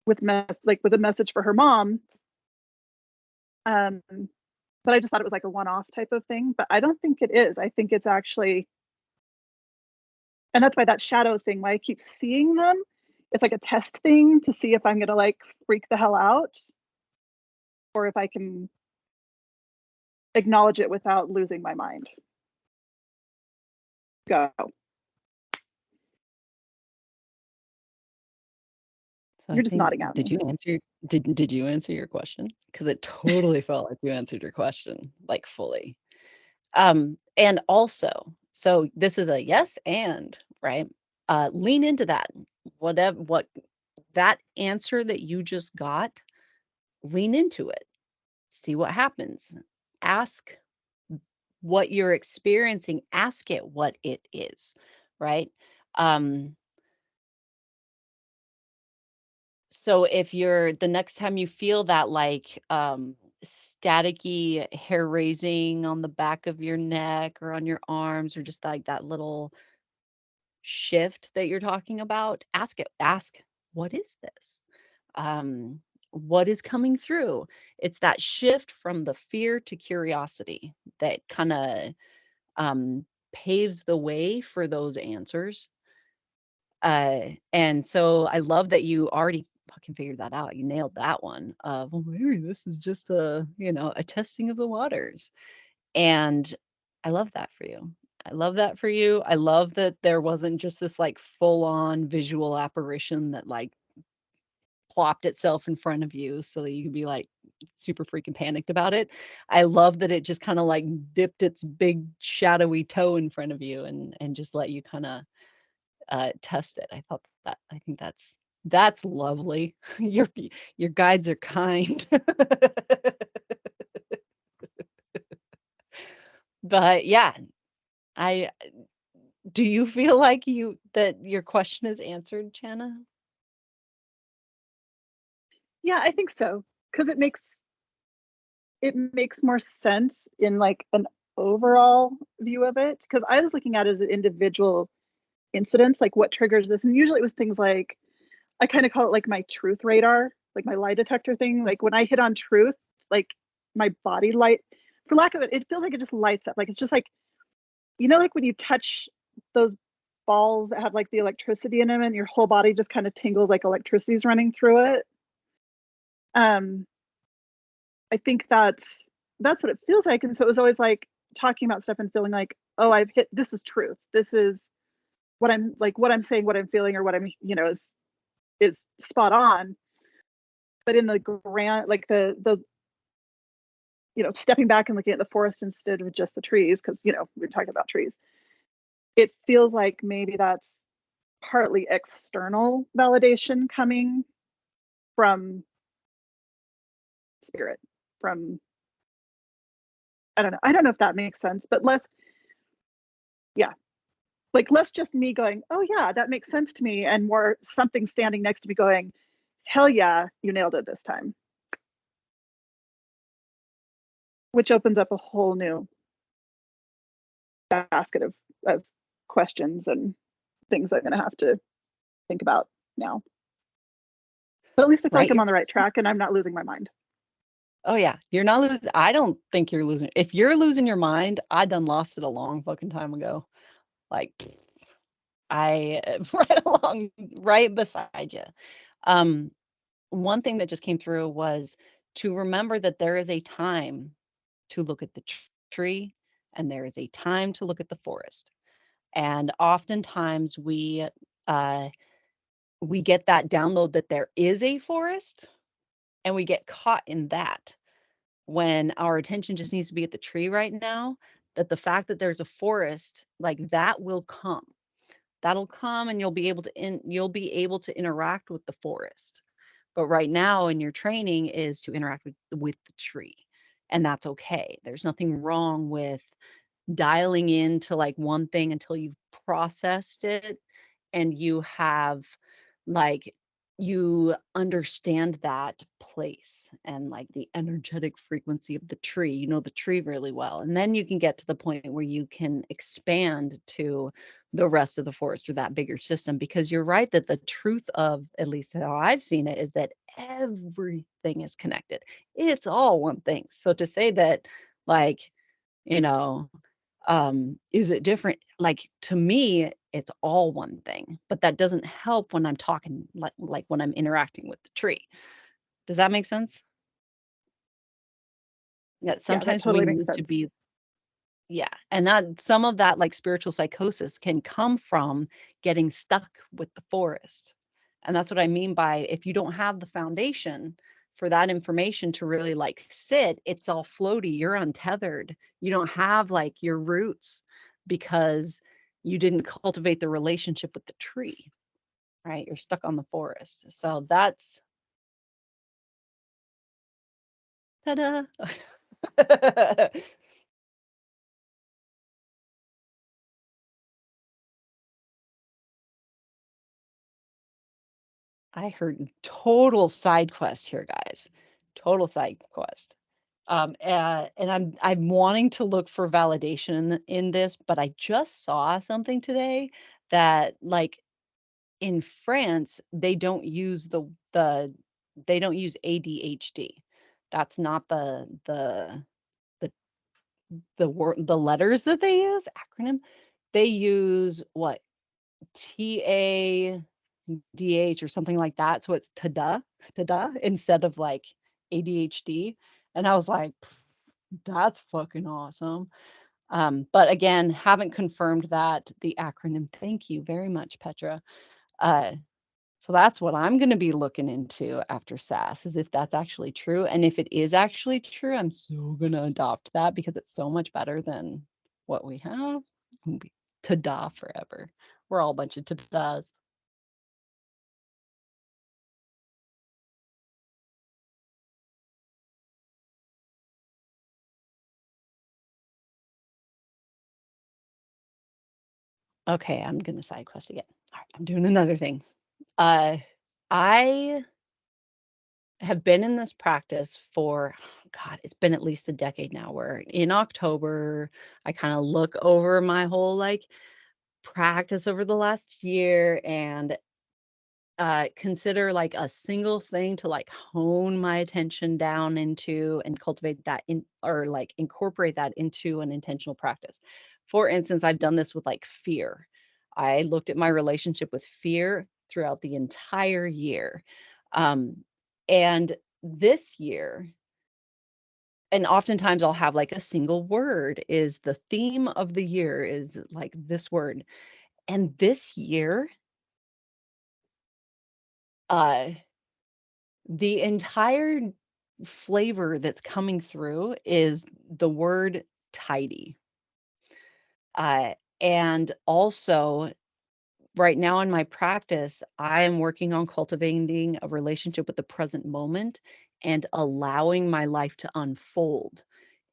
with with a message for her mom. But I just thought it was like a one-off type of thing, but I don't think it is. I think it's actually, and that's why that shadow thing, why I keep seeing them, it's like a test thing to see if I'm gonna like freak the hell out or if I can acknowledge it without losing my mind. Go. So You're I just think, nodding at did me. you answer did you answer your question? Because it totally felt like you answered your question, like fully. And also, so this is a yes and, right? Lean into that. What that answer that you just got, lean into it. See what happens. Ask what you're experiencing, ask it what it is, right? Um, So if you're the next time you feel that like staticky hair raising on the back of your neck or on your arms or just like that little shift that you're talking about, ask, what is this? What is coming through? It's that shift from the fear to curiosity that kind of paves the way for those answers. And so I love that you already fucking figured that out. You nailed that one of, well, maybe this is just a, a testing of the waters. And I love that for you. I love that for you. I love that there wasn't just this like full on visual apparition that like plopped itself in front of you so that you could be like super freaking panicked about it. I love that it just kind of like dipped its big shadowy toe in front of you and just let you kind of test it. I think that's lovely. Your guides are kind. But yeah, I do you feel like that your question is answered, Channa? Yeah, I think so. Because it makes more sense in like an overall view of it. Because I was looking at it as an individual incidents, like what triggers this. And usually it was things like, I kind of call it like my truth radar, like my lie detector thing. Like when I hit on truth, like my body light, for lack of it, it feels like it just lights up. Like it's just like, like when you touch those balls that have like the electricity in them and your whole body just kind of tingles like electricity's running through it. I think that's what it feels like. And so it was always like talking about stuff and feeling like, oh, I've hit, this is truth. This is what I'm like, what I'm saying, what I'm feeling, or what I'm, is spot on. But in the grand, like the stepping back and looking at the forest instead of just the trees, because we're talking about trees, it feels like maybe that's partly external validation coming from spirit, from I don't know if that makes sense, but yeah, like less just me going, oh yeah, that makes sense to me, and more something standing next to me going, hell yeah, you nailed it this time, which opens up a whole new basket of questions and things I'm going to have to think about now. But at least I feel like Right? I'm on the right track and I'm not losing my mind. Oh yeah, you're not losing. I don't think you're losing. If you're losing your mind, I done lost it a long fucking time ago. Like I right along, right beside you. Um, One thing that just came through was to remember that there is a time to look at the tree and there is a time to look at the forest. And oftentimes uh, we get that download that there is a forest and we get caught in that when our attention just needs to be at the tree right now, that the fact that there's a forest, like that will come. That'll come and you'll be able to interact with the forest. But right now in your training is to interact with the tree. and that's okay. There's nothing wrong with dialing into like one thing until you've processed it and you have like you understand that place and like the energetic frequency of the tree, you know the tree really well, and then you can get to the point where you can expand to the rest of the forest or that bigger system, because you're right that the truth of, at least how I've seen it, is that everything is connected. It's all one thing. So to say that, like, you know, is it different? Like, to me, it's all one thing, but that doesn't help when I'm talking, like when I'm interacting with the tree. Does that make sense? Yeah, Yeah, that sometimes we totally makes need to sense. be, yeah, and that some of that like spiritual psychosis can come from getting stuck with the forest. And that's what I mean by, if you don't have the foundation for that information to really like sit, it's all floaty, you're untethered. You don't have like your roots because you didn't cultivate the relationship with the tree, right? You're stuck on the forest. So that's ta-da. I heard total side quest here, guys. Total side quest. And I'm wanting to look for validation in this, but I just saw something today that like in France they don't use they don't use ADHD. That's not the the word, the letters that they use, acronym. They use what, TADH or something like that. So it's tada instead of like ADHD. And I was like, that's fucking awesome. But again, haven't confirmed that the acronym. Thank you very much, Petra. Uh, so that's what I'm going to be looking into after SASS, is if that's actually true. And if it is actually true, I'm so going to adopt that because it's so much better than what we have. Tada forever. We're all a bunch of tadas. Okay, I'm gonna side quest again. All right, I'm doing another thing. I have been in this practice for, God, it's been at least a decade now, where in October, I kind of look over my whole like practice over the last year and consider like a single thing to like hone my attention down into and cultivate that in, or like incorporate that into an intentional practice. For instance, I've done this with like fear. I looked at my relationship with fear throughout the entire year. Um, and this year, and oftentimes I'll have like a single word is the theme of the year, is like this word. And this year, uh, the entire flavor that's coming through is the word tidy. Uh, and also, right now in my practice, I am working on cultivating a relationship with the present moment and allowing my life to unfold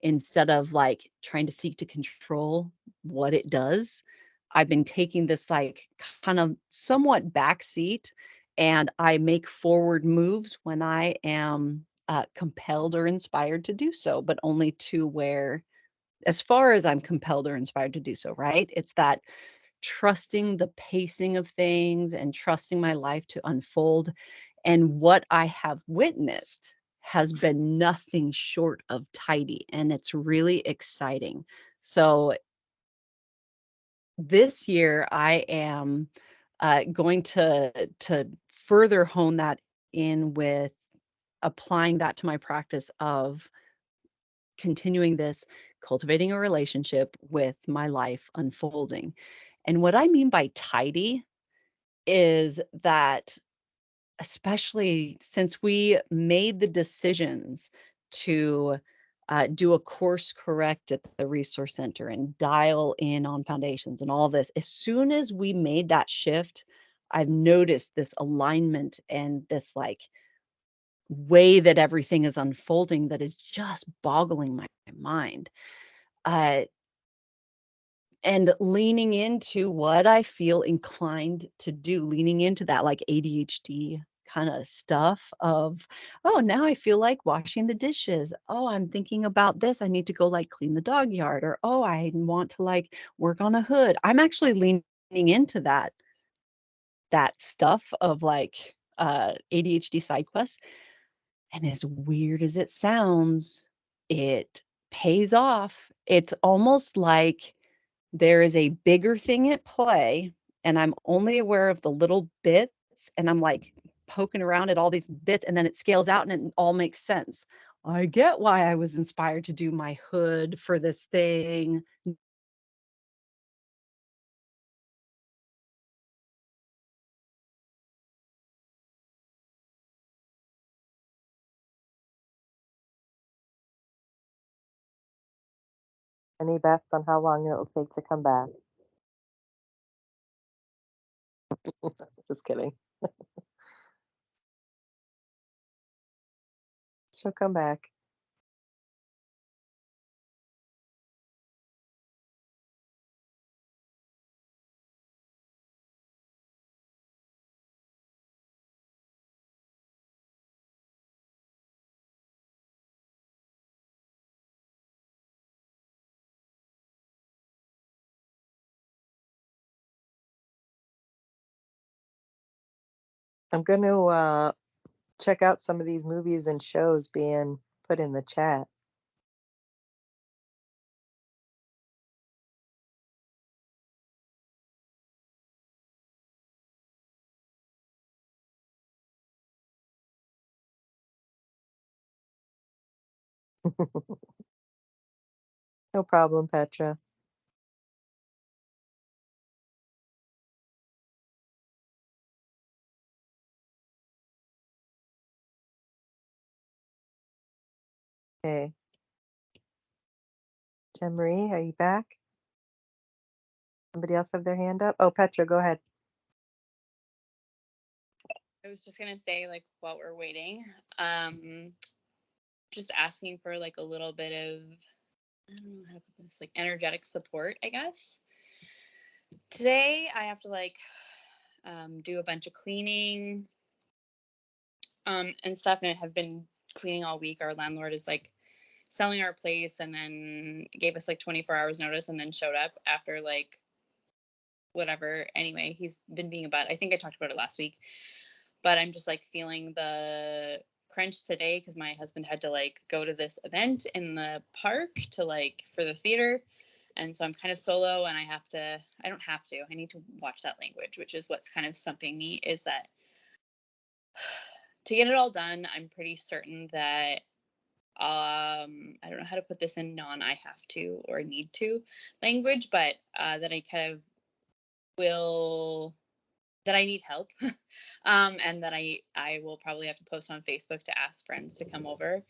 instead of like trying to seek to control what it does. I've been taking this like kind of somewhat backseat, and I make forward moves when I am compelled or inspired to do so, but only to where, as far as I'm compelled or inspired to do so, right? It's that trusting the pacing of things and trusting my life to unfold. And what I have witnessed has been nothing short of tidy, and it's really exciting. So this year, I am going to further hone that in with applying that to my practice of continuing this, cultivating a relationship with my life unfolding. And what I mean by tidy is that, especially since we made the decisions to do a course correct at the resource center and dial in on foundations and all this, as soon as we made that shift, I've noticed this alignment and this like way that everything is unfolding that is just boggling my mind. Uh, and leaning into what I feel inclined to do, leaning into that like ADHD kind of stuff of, oh, now I feel like washing the dishes. Oh, I'm thinking about this. I need to go like clean the dog yard, or oh, I want to like work on a hood. I'm actually leaning into that stuff of like ADHD side quests. And as weird as it sounds, it pays off. It's almost like there is a bigger thing at play, and I'm only aware of the little bits, and I'm like poking around at all these bits, and then it scales out and it all makes sense. I get why I was inspired to do my hood for this thing. Any bets on how long it'll take to come back? Just kidding. She'll come back. I'm going to check out some of these movies and shows being put in the chat. No problem, Petra. Okay. Jen Marie, are you back? Somebody else have their hand up? Oh, Petra, go ahead. I was just gonna say, like, while we're waiting, just asking for like a little bit of, I don't know how to put this, like energetic support, I guess. Today I have to like do a bunch of cleaning and stuff, and I have been cleaning all week. Our landlord is like selling our place and then gave us like 24 hours notice and then showed up after like whatever. Anyway, he's been being a butt. I think I talked about it last week, but I'm just like feeling the crunch today because my husband had to like go to this event in the park to like for the theater. And so I'm kind of solo and I don't have to, I need to watch that language, which is what's kind of stumping me, is that to get it all done, I'm pretty certain that I don't know how to put this in non I have to or need to language, but that I kind of will, that I need help. And that I will probably have to post on Facebook to ask friends to come over,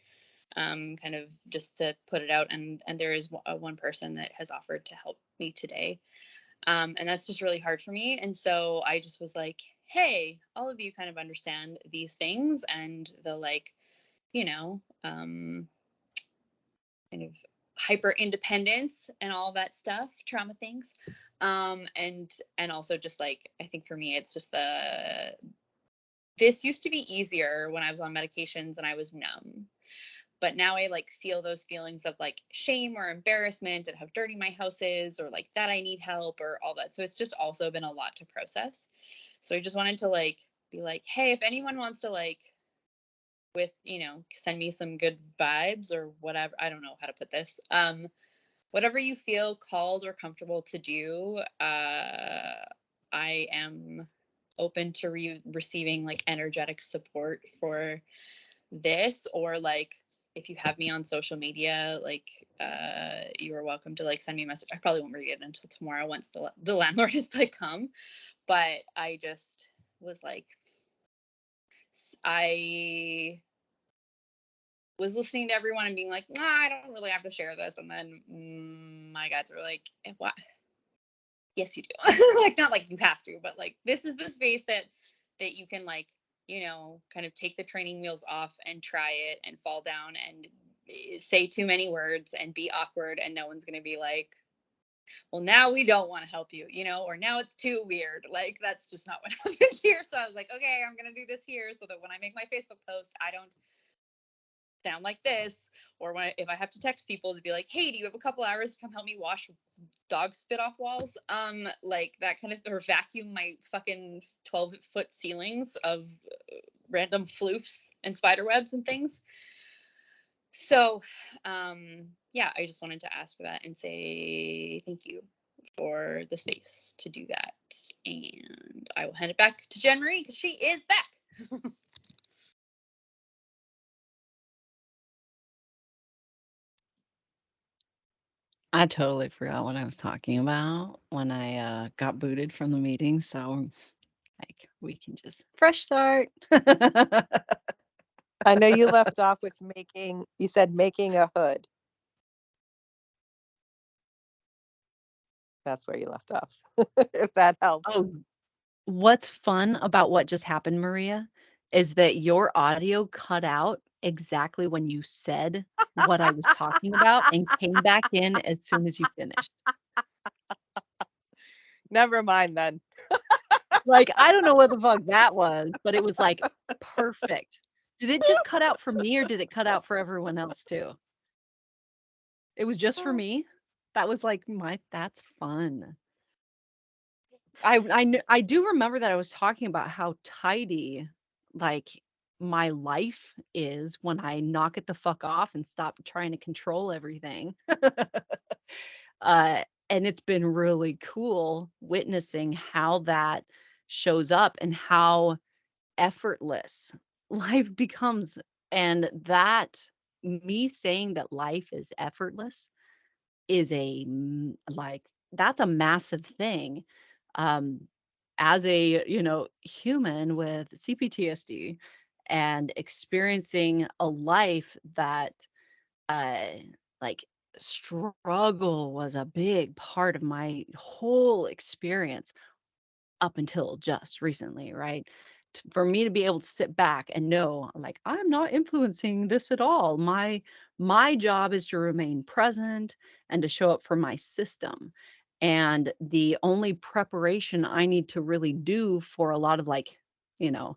kind of just to put it out. And there is one person that has offered to help me today. And that's just really hard for me. And so I just was like, hey, all of you kind of understand these things and the like, you know, kind of hyper independence and all that stuff, trauma things. And also just like, I think for me, it's just this used to be easier when I was on medications and I was numb. But now I like feel those feelings of like shame or embarrassment and how dirty my house is, or like that I need help or all that. So it's just also been a lot to process. So I just wanted to like be like, hey, if anyone wants to like with, send me some good vibes or whatever, I don't know how to put this. Whatever you feel called or comfortable to do, I am open to receiving like energetic support for this, or like if you have me on social media, like you are welcome to like send me a message. I probably won't read it until tomorrow once the landlord has like come, but I just was like, I was listening to everyone and being like, nah, I don't really have to share this. And then my guys were like, what? Yes, you do. Like, not like you have to, but like, this is the space that you can like kind of take the training wheels off and try it and fall down and say too many words and be awkward, and no one's going to be like, well, now we don't want to help you, or now it's too weird. Like, that's just not what happens here. So I was like, okay, I'm going to do this here so that when I make my Facebook post, I don't sound like this. Or if I have to text people to be like, hey, do you have a couple hours to come help me wash dog spit off walls? Like that kind of, or vacuum my fucking 12-foot ceilings of random floofs and spider webs and things. So, yeah, I just wanted to ask for that and say thank you for the space to do that. And I will hand it back to Jen Marie because she is back. I totally forgot what I was talking about when I got booted from the meeting. So, like, we can just fresh start. I know you left off with you said making a hood. That's where you left off, if that helps. Oh, what's fun about what just happened, Maria, is that your audio cut out exactly when you said what I was talking about and came back in as soon as you finished. Never mind then. Like, I don't know what the fuck that was, but it was like perfect. Did it just cut out for me or did it cut out for everyone else too? It was just for me. That was like that's fun. I do remember that I was talking about how tidy like my life is when I knock it the fuck off and stop trying to control everything. And it's been really cool witnessing how that shows up and how effortless life becomes. And that me saying that life is effortless is like that's a massive thing. Um, as a human with CPTSD and experiencing a life that uh like struggle was a big part of my whole experience up until just recently, right? For me to be able to sit back and know, like, I'm not influencing this at all. My job is to remain present and to show up for my system. And the only preparation I need to really do for a lot of like, you know,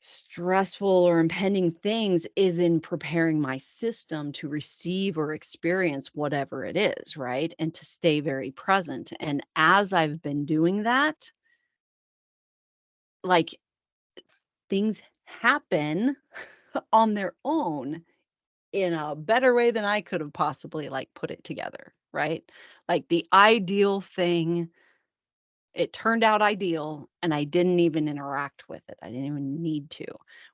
stressful or impending things is in preparing my system to receive or experience whatever it is, right? And to stay very present. And as I've been doing that, like things happen on their own in a better way than I could have possibly like put it together, right? Like the ideal thing, it turned out ideal and I didn't even interact with it. I didn't even need to.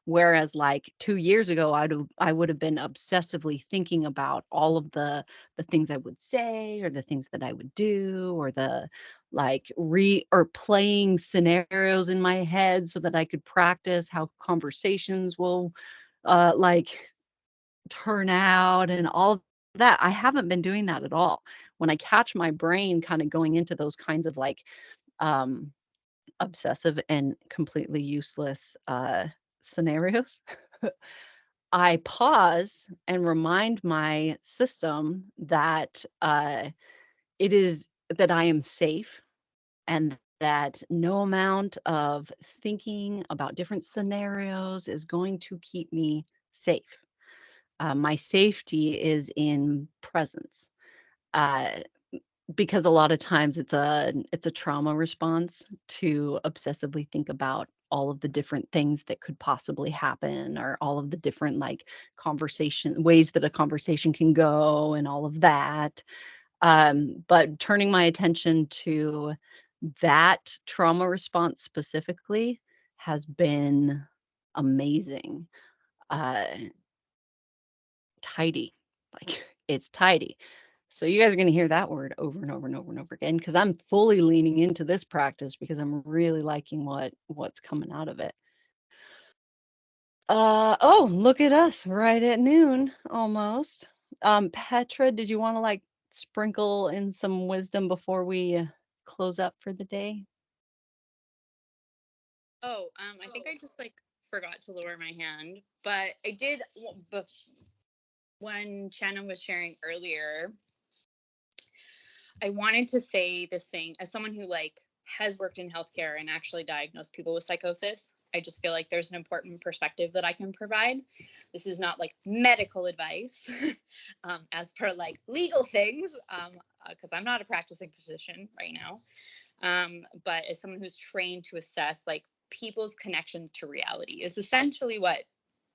Whereas like 2 years ago, I would have been obsessively thinking about all of the things I would say or the things that I would do or the like or playing scenarios in my head so that I could practice how conversations will like turn out and all of that. I haven't been doing that at all. When I catch my brain kind of going into those kinds of like um obsessive and completely useless scenarios, I pause and remind my system that it is that I am safe and that no amount of thinking about different scenarios is going to keep me safe. My safety is in presence. Uh, because a lot of times it's a trauma response to obsessively think about all of the different things that could possibly happen or all of the different like conversation ways that a conversation can go and all of that. But turning my attention to that trauma response specifically has been amazing. uh Tidy, like it's tidy. So you guys are going to hear that word over and over and over and over again because I'm fully leaning into this practice because I'm really liking what's coming out of it. Oh, look at us right at noon almost. Petra, did you want to like sprinkle in some wisdom before we close up for the day? Oh, I think I just like forgot to lower my hand, but I did when Shannon was sharing earlier. I wanted to say this thing as someone who like has worked in healthcare and actually diagnosed people with psychosis. I just feel like there's an important perspective that I can provide. This is not like medical advice as per like legal things, because I'm not a practicing physician right now. But as someone who's trained to assess like people's connections to reality is essentially what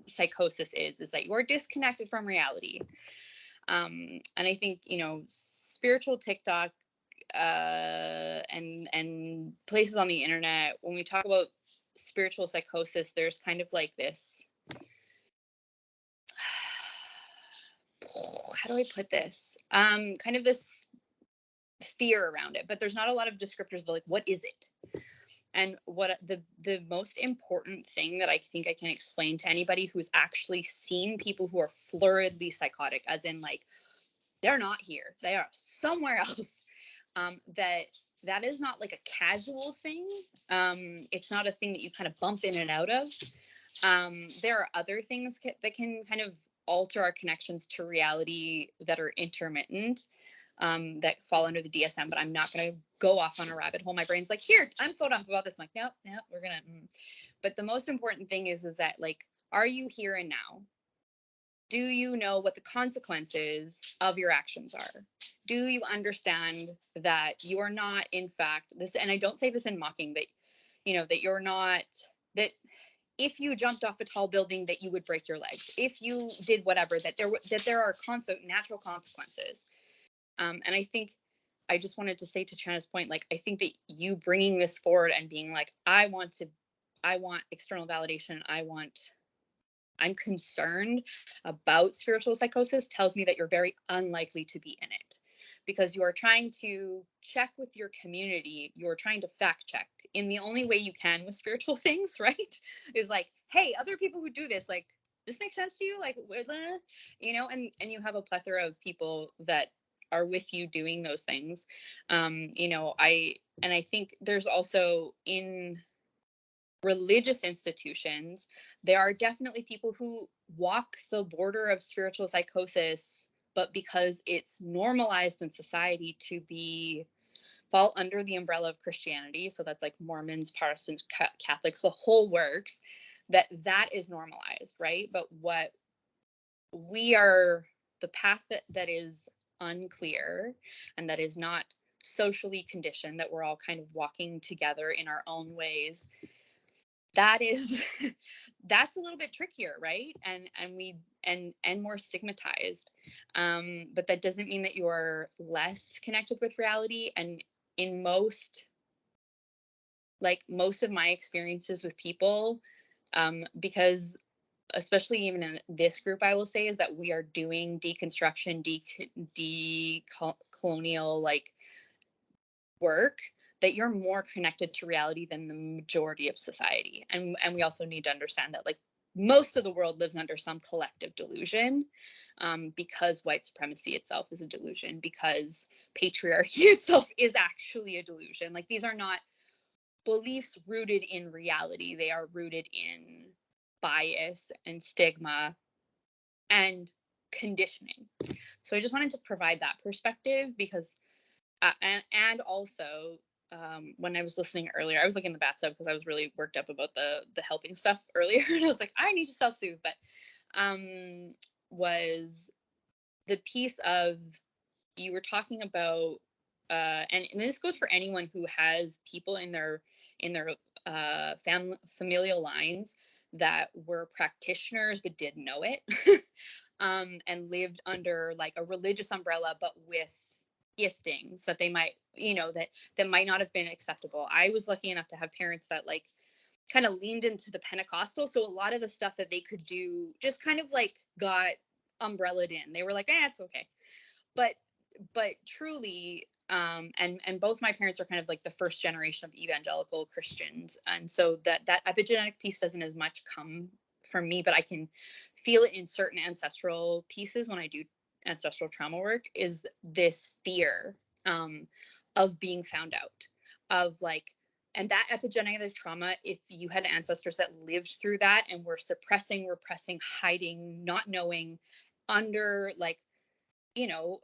psychosis is that you're disconnected from reality. And I think, you know, spiritual TikTok and places on the internet, when we talk about spiritual psychosis, there's kind of like this, how do I put this? Kind of this fear around it, but there's not a lot of descriptors of like, what is it? And what the most important thing that I think I can explain to anybody who's actually seen people who are floridly psychotic, as in like, they're not here, they are somewhere else, that is not like a casual thing. It's not a thing that you kind of bump in and out of. There are other things that can kind of alter our connections to reality that are intermittent, that fall under the DSM, but I'm not going to go off on a rabbit hole. My brain's like, here, I'm so dumb about this. I'm like, nope, we're going to. But the most important thing is that like, are you here and now? Do you know what the consequences of your actions are? Do you understand that you are not, in fact, this, and I don't say this in mocking, but you know, that you're not, that if you jumped off a tall building, that you would break your legs. If you did whatever, that there are natural consequences. And I think I just wanted to say to China's point, like, I think that you bringing this forward and being like, I want external validation. I'm concerned about spiritual psychosis tells me that you're very unlikely to be in it, because you are trying to check with your community. You're trying to fact check in the only way you can with spiritual things, right? Is like, hey, other people who do this, like, this makes sense to you? Like, you know, and you have a plethora of people that are with you doing those things. You know, I think there's also in religious institutions, there are definitely people who walk the border of spiritual psychosis, but because it's normalized in society to fall under the umbrella of Christianity, so that's like Mormons, Protestants, Catholics, the whole works, that is normalized, right? But what we are, the path that is unclear and that is not socially conditioned, that we're all kind of walking together in our own ways, that is that's a little bit trickier, right? And more stigmatized, but that doesn't mean that you're less connected with reality. And in most of my experiences with people, because especially even in this group, I will say, is that we are doing deconstruction, decolonial like work, that you're more connected to reality than the majority of society. And we also need to understand that like most of the world lives under some collective delusion, because white supremacy itself is a delusion, because patriarchy itself is actually a delusion. Like, these are not beliefs rooted in reality. They are rooted in bias and stigma and conditioning. So I just wanted to provide that perspective, because and also, when I was listening earlier, I was like in the bathtub because I was really worked up about the helping stuff earlier, and I was like, I need to self-soothe. But was the piece of, you were talking about, and this goes for anyone who has people in their familial lines that were practitioners but didn't know it, and lived under like a religious umbrella, but with giftings that they might, you know, that might not have been acceptable. I was lucky enough to have parents that like kind of leaned into the Pentecostal, so a lot of the stuff that they could do just kind of like got umbrellaed in. They were like, it's okay. But truly, and both my parents are kind of like the first generation of evangelical Christians, and so that epigenetic piece doesn't as much come from me, but I can feel it in certain ancestral pieces when I do ancestral trauma work, is this fear of being found out, of like, that epigenetic trauma, if you had ancestors that lived through that and were suppressing, repressing, hiding, not knowing, under like, you know,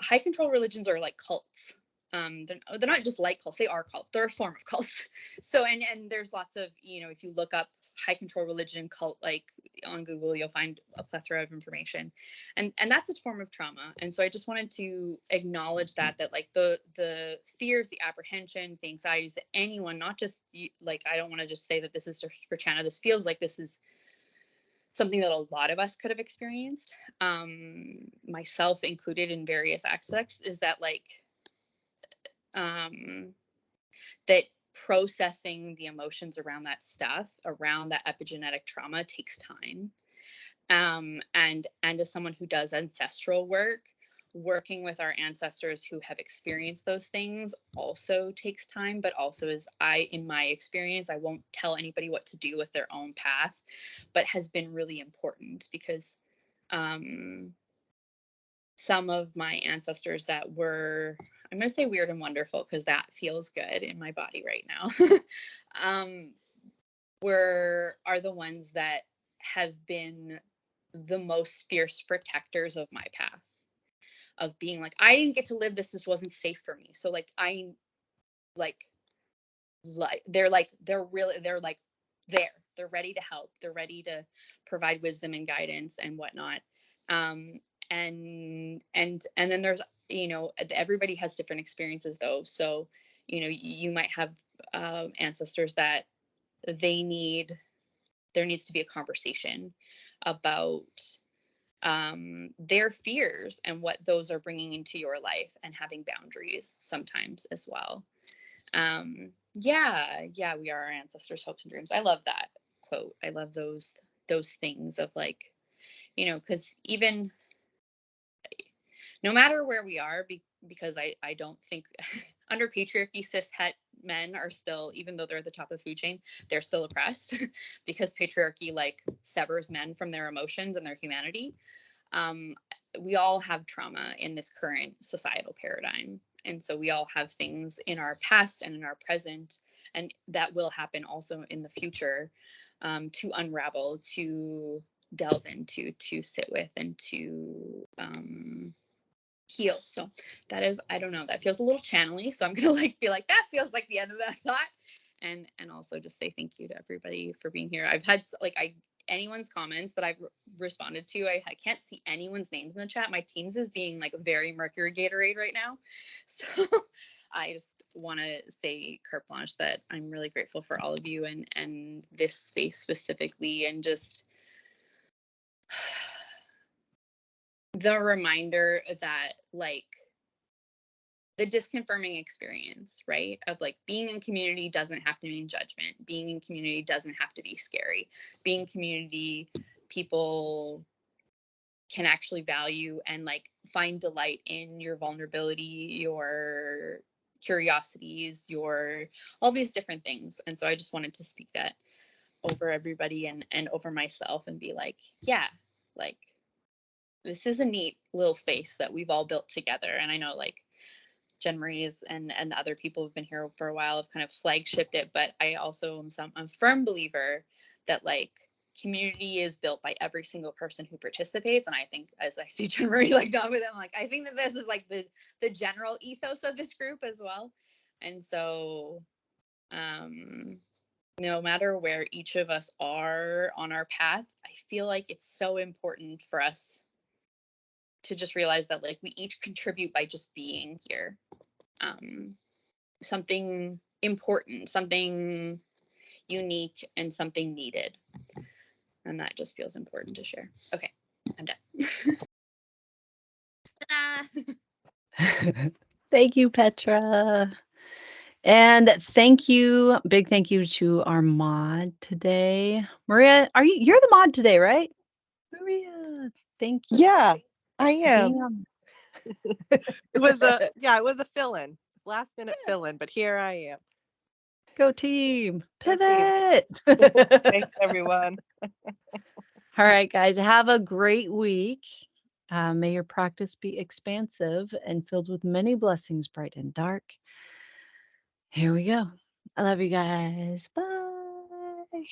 high control religions are like cults. They're not just like cults, they are cults. They're a form of cults. So, and there's lots of, you know, if you look up high control religion cult, like on Google, you'll find a plethora of information. And that's a form of trauma. And so I just wanted to acknowledge that like the fears, the apprehensions, the anxieties that anyone, not just you, like, I don't want to just say that this is for Chana. This feels like this is something that a lot of us could have experienced, myself included in various aspects, is that like, that processing the emotions around that stuff, around that epigenetic trauma, takes time. And as someone who does ancestral work, working with our ancestors who have experienced those things also takes time, but also in my experience, I won't tell anybody what to do with their own path, but has been really important because some of my ancestors that were, I'm going to say weird and wonderful because that feels good in my body right now, are the ones that have been the most fierce protectors of my path, of being like, I didn't get to live this wasn't safe for me. So like, they're ready to help, they're ready to provide wisdom and guidance and whatnot. And then there's, you know, everybody has different experiences though. So, you know, you might have ancestors that there needs to be a conversation about their fears and what those are bringing into your life, and having boundaries sometimes as well. Yeah, we are our ancestors' hopes and dreams. I love that quote. I love those things of like, you know, because even no matter where we are, because I don't think under patriarchy, cis het men are still, even though they're at the top of the food chain, they're still oppressed because patriarchy like severs men from their emotions and their humanity. We all have trauma in this current societal paradigm. And so we all have things in our past and in our present, and that will happen also in the future, to unravel, to delve into, to sit with, and to heal. So that is, I don't know, that feels a little channely. So I'm gonna like be like, that feels like the end of that thought. And also just say thank you to everybody for being here. I've had like anyone's comments that I've responded to. I can't see anyone's names in the chat. My Teams is being like very Mercury Gatorade right now. So I just want to say carte blanche that I'm really grateful for all of you and this space specifically, and just the reminder that like the disconfirming experience, right? Of like being in community doesn't have to mean judgment. Being in community doesn't have to be scary. Being in community, people can actually value and like find delight in your vulnerability, your curiosities, your all these different things. And so I just wanted to speak that over everybody and over myself, and be like, yeah, like this is a neat little space that we've all built together. And I know like Jen Marie's and the other people who've been here for a while have kind of flagshipped it, but I also am a firm believer that like community is built by every single person who participates. And I think as I see Jen Marie like done with them, like I think that this is like the general ethos of this group as well. And so no matter where each of us are on our path, I feel like it's so important for us to just realize that like we each contribute by just being here. Something important, something unique, and something needed. And that just feels important to share. Okay, I'm done. Ta-da! Thank you, Petra. And big thank you to our mod today. Maria, you're the mod today, right? Maria, thank you. Yeah, I for am. being on. It was a fill-in, last minute fill-in, but here I am. Go team. Go team. Pivot. Thanks, everyone. All right, guys, have a great week. May your practice be expansive and filled with many blessings, bright and dark. Here we go. I love you guys. Bye.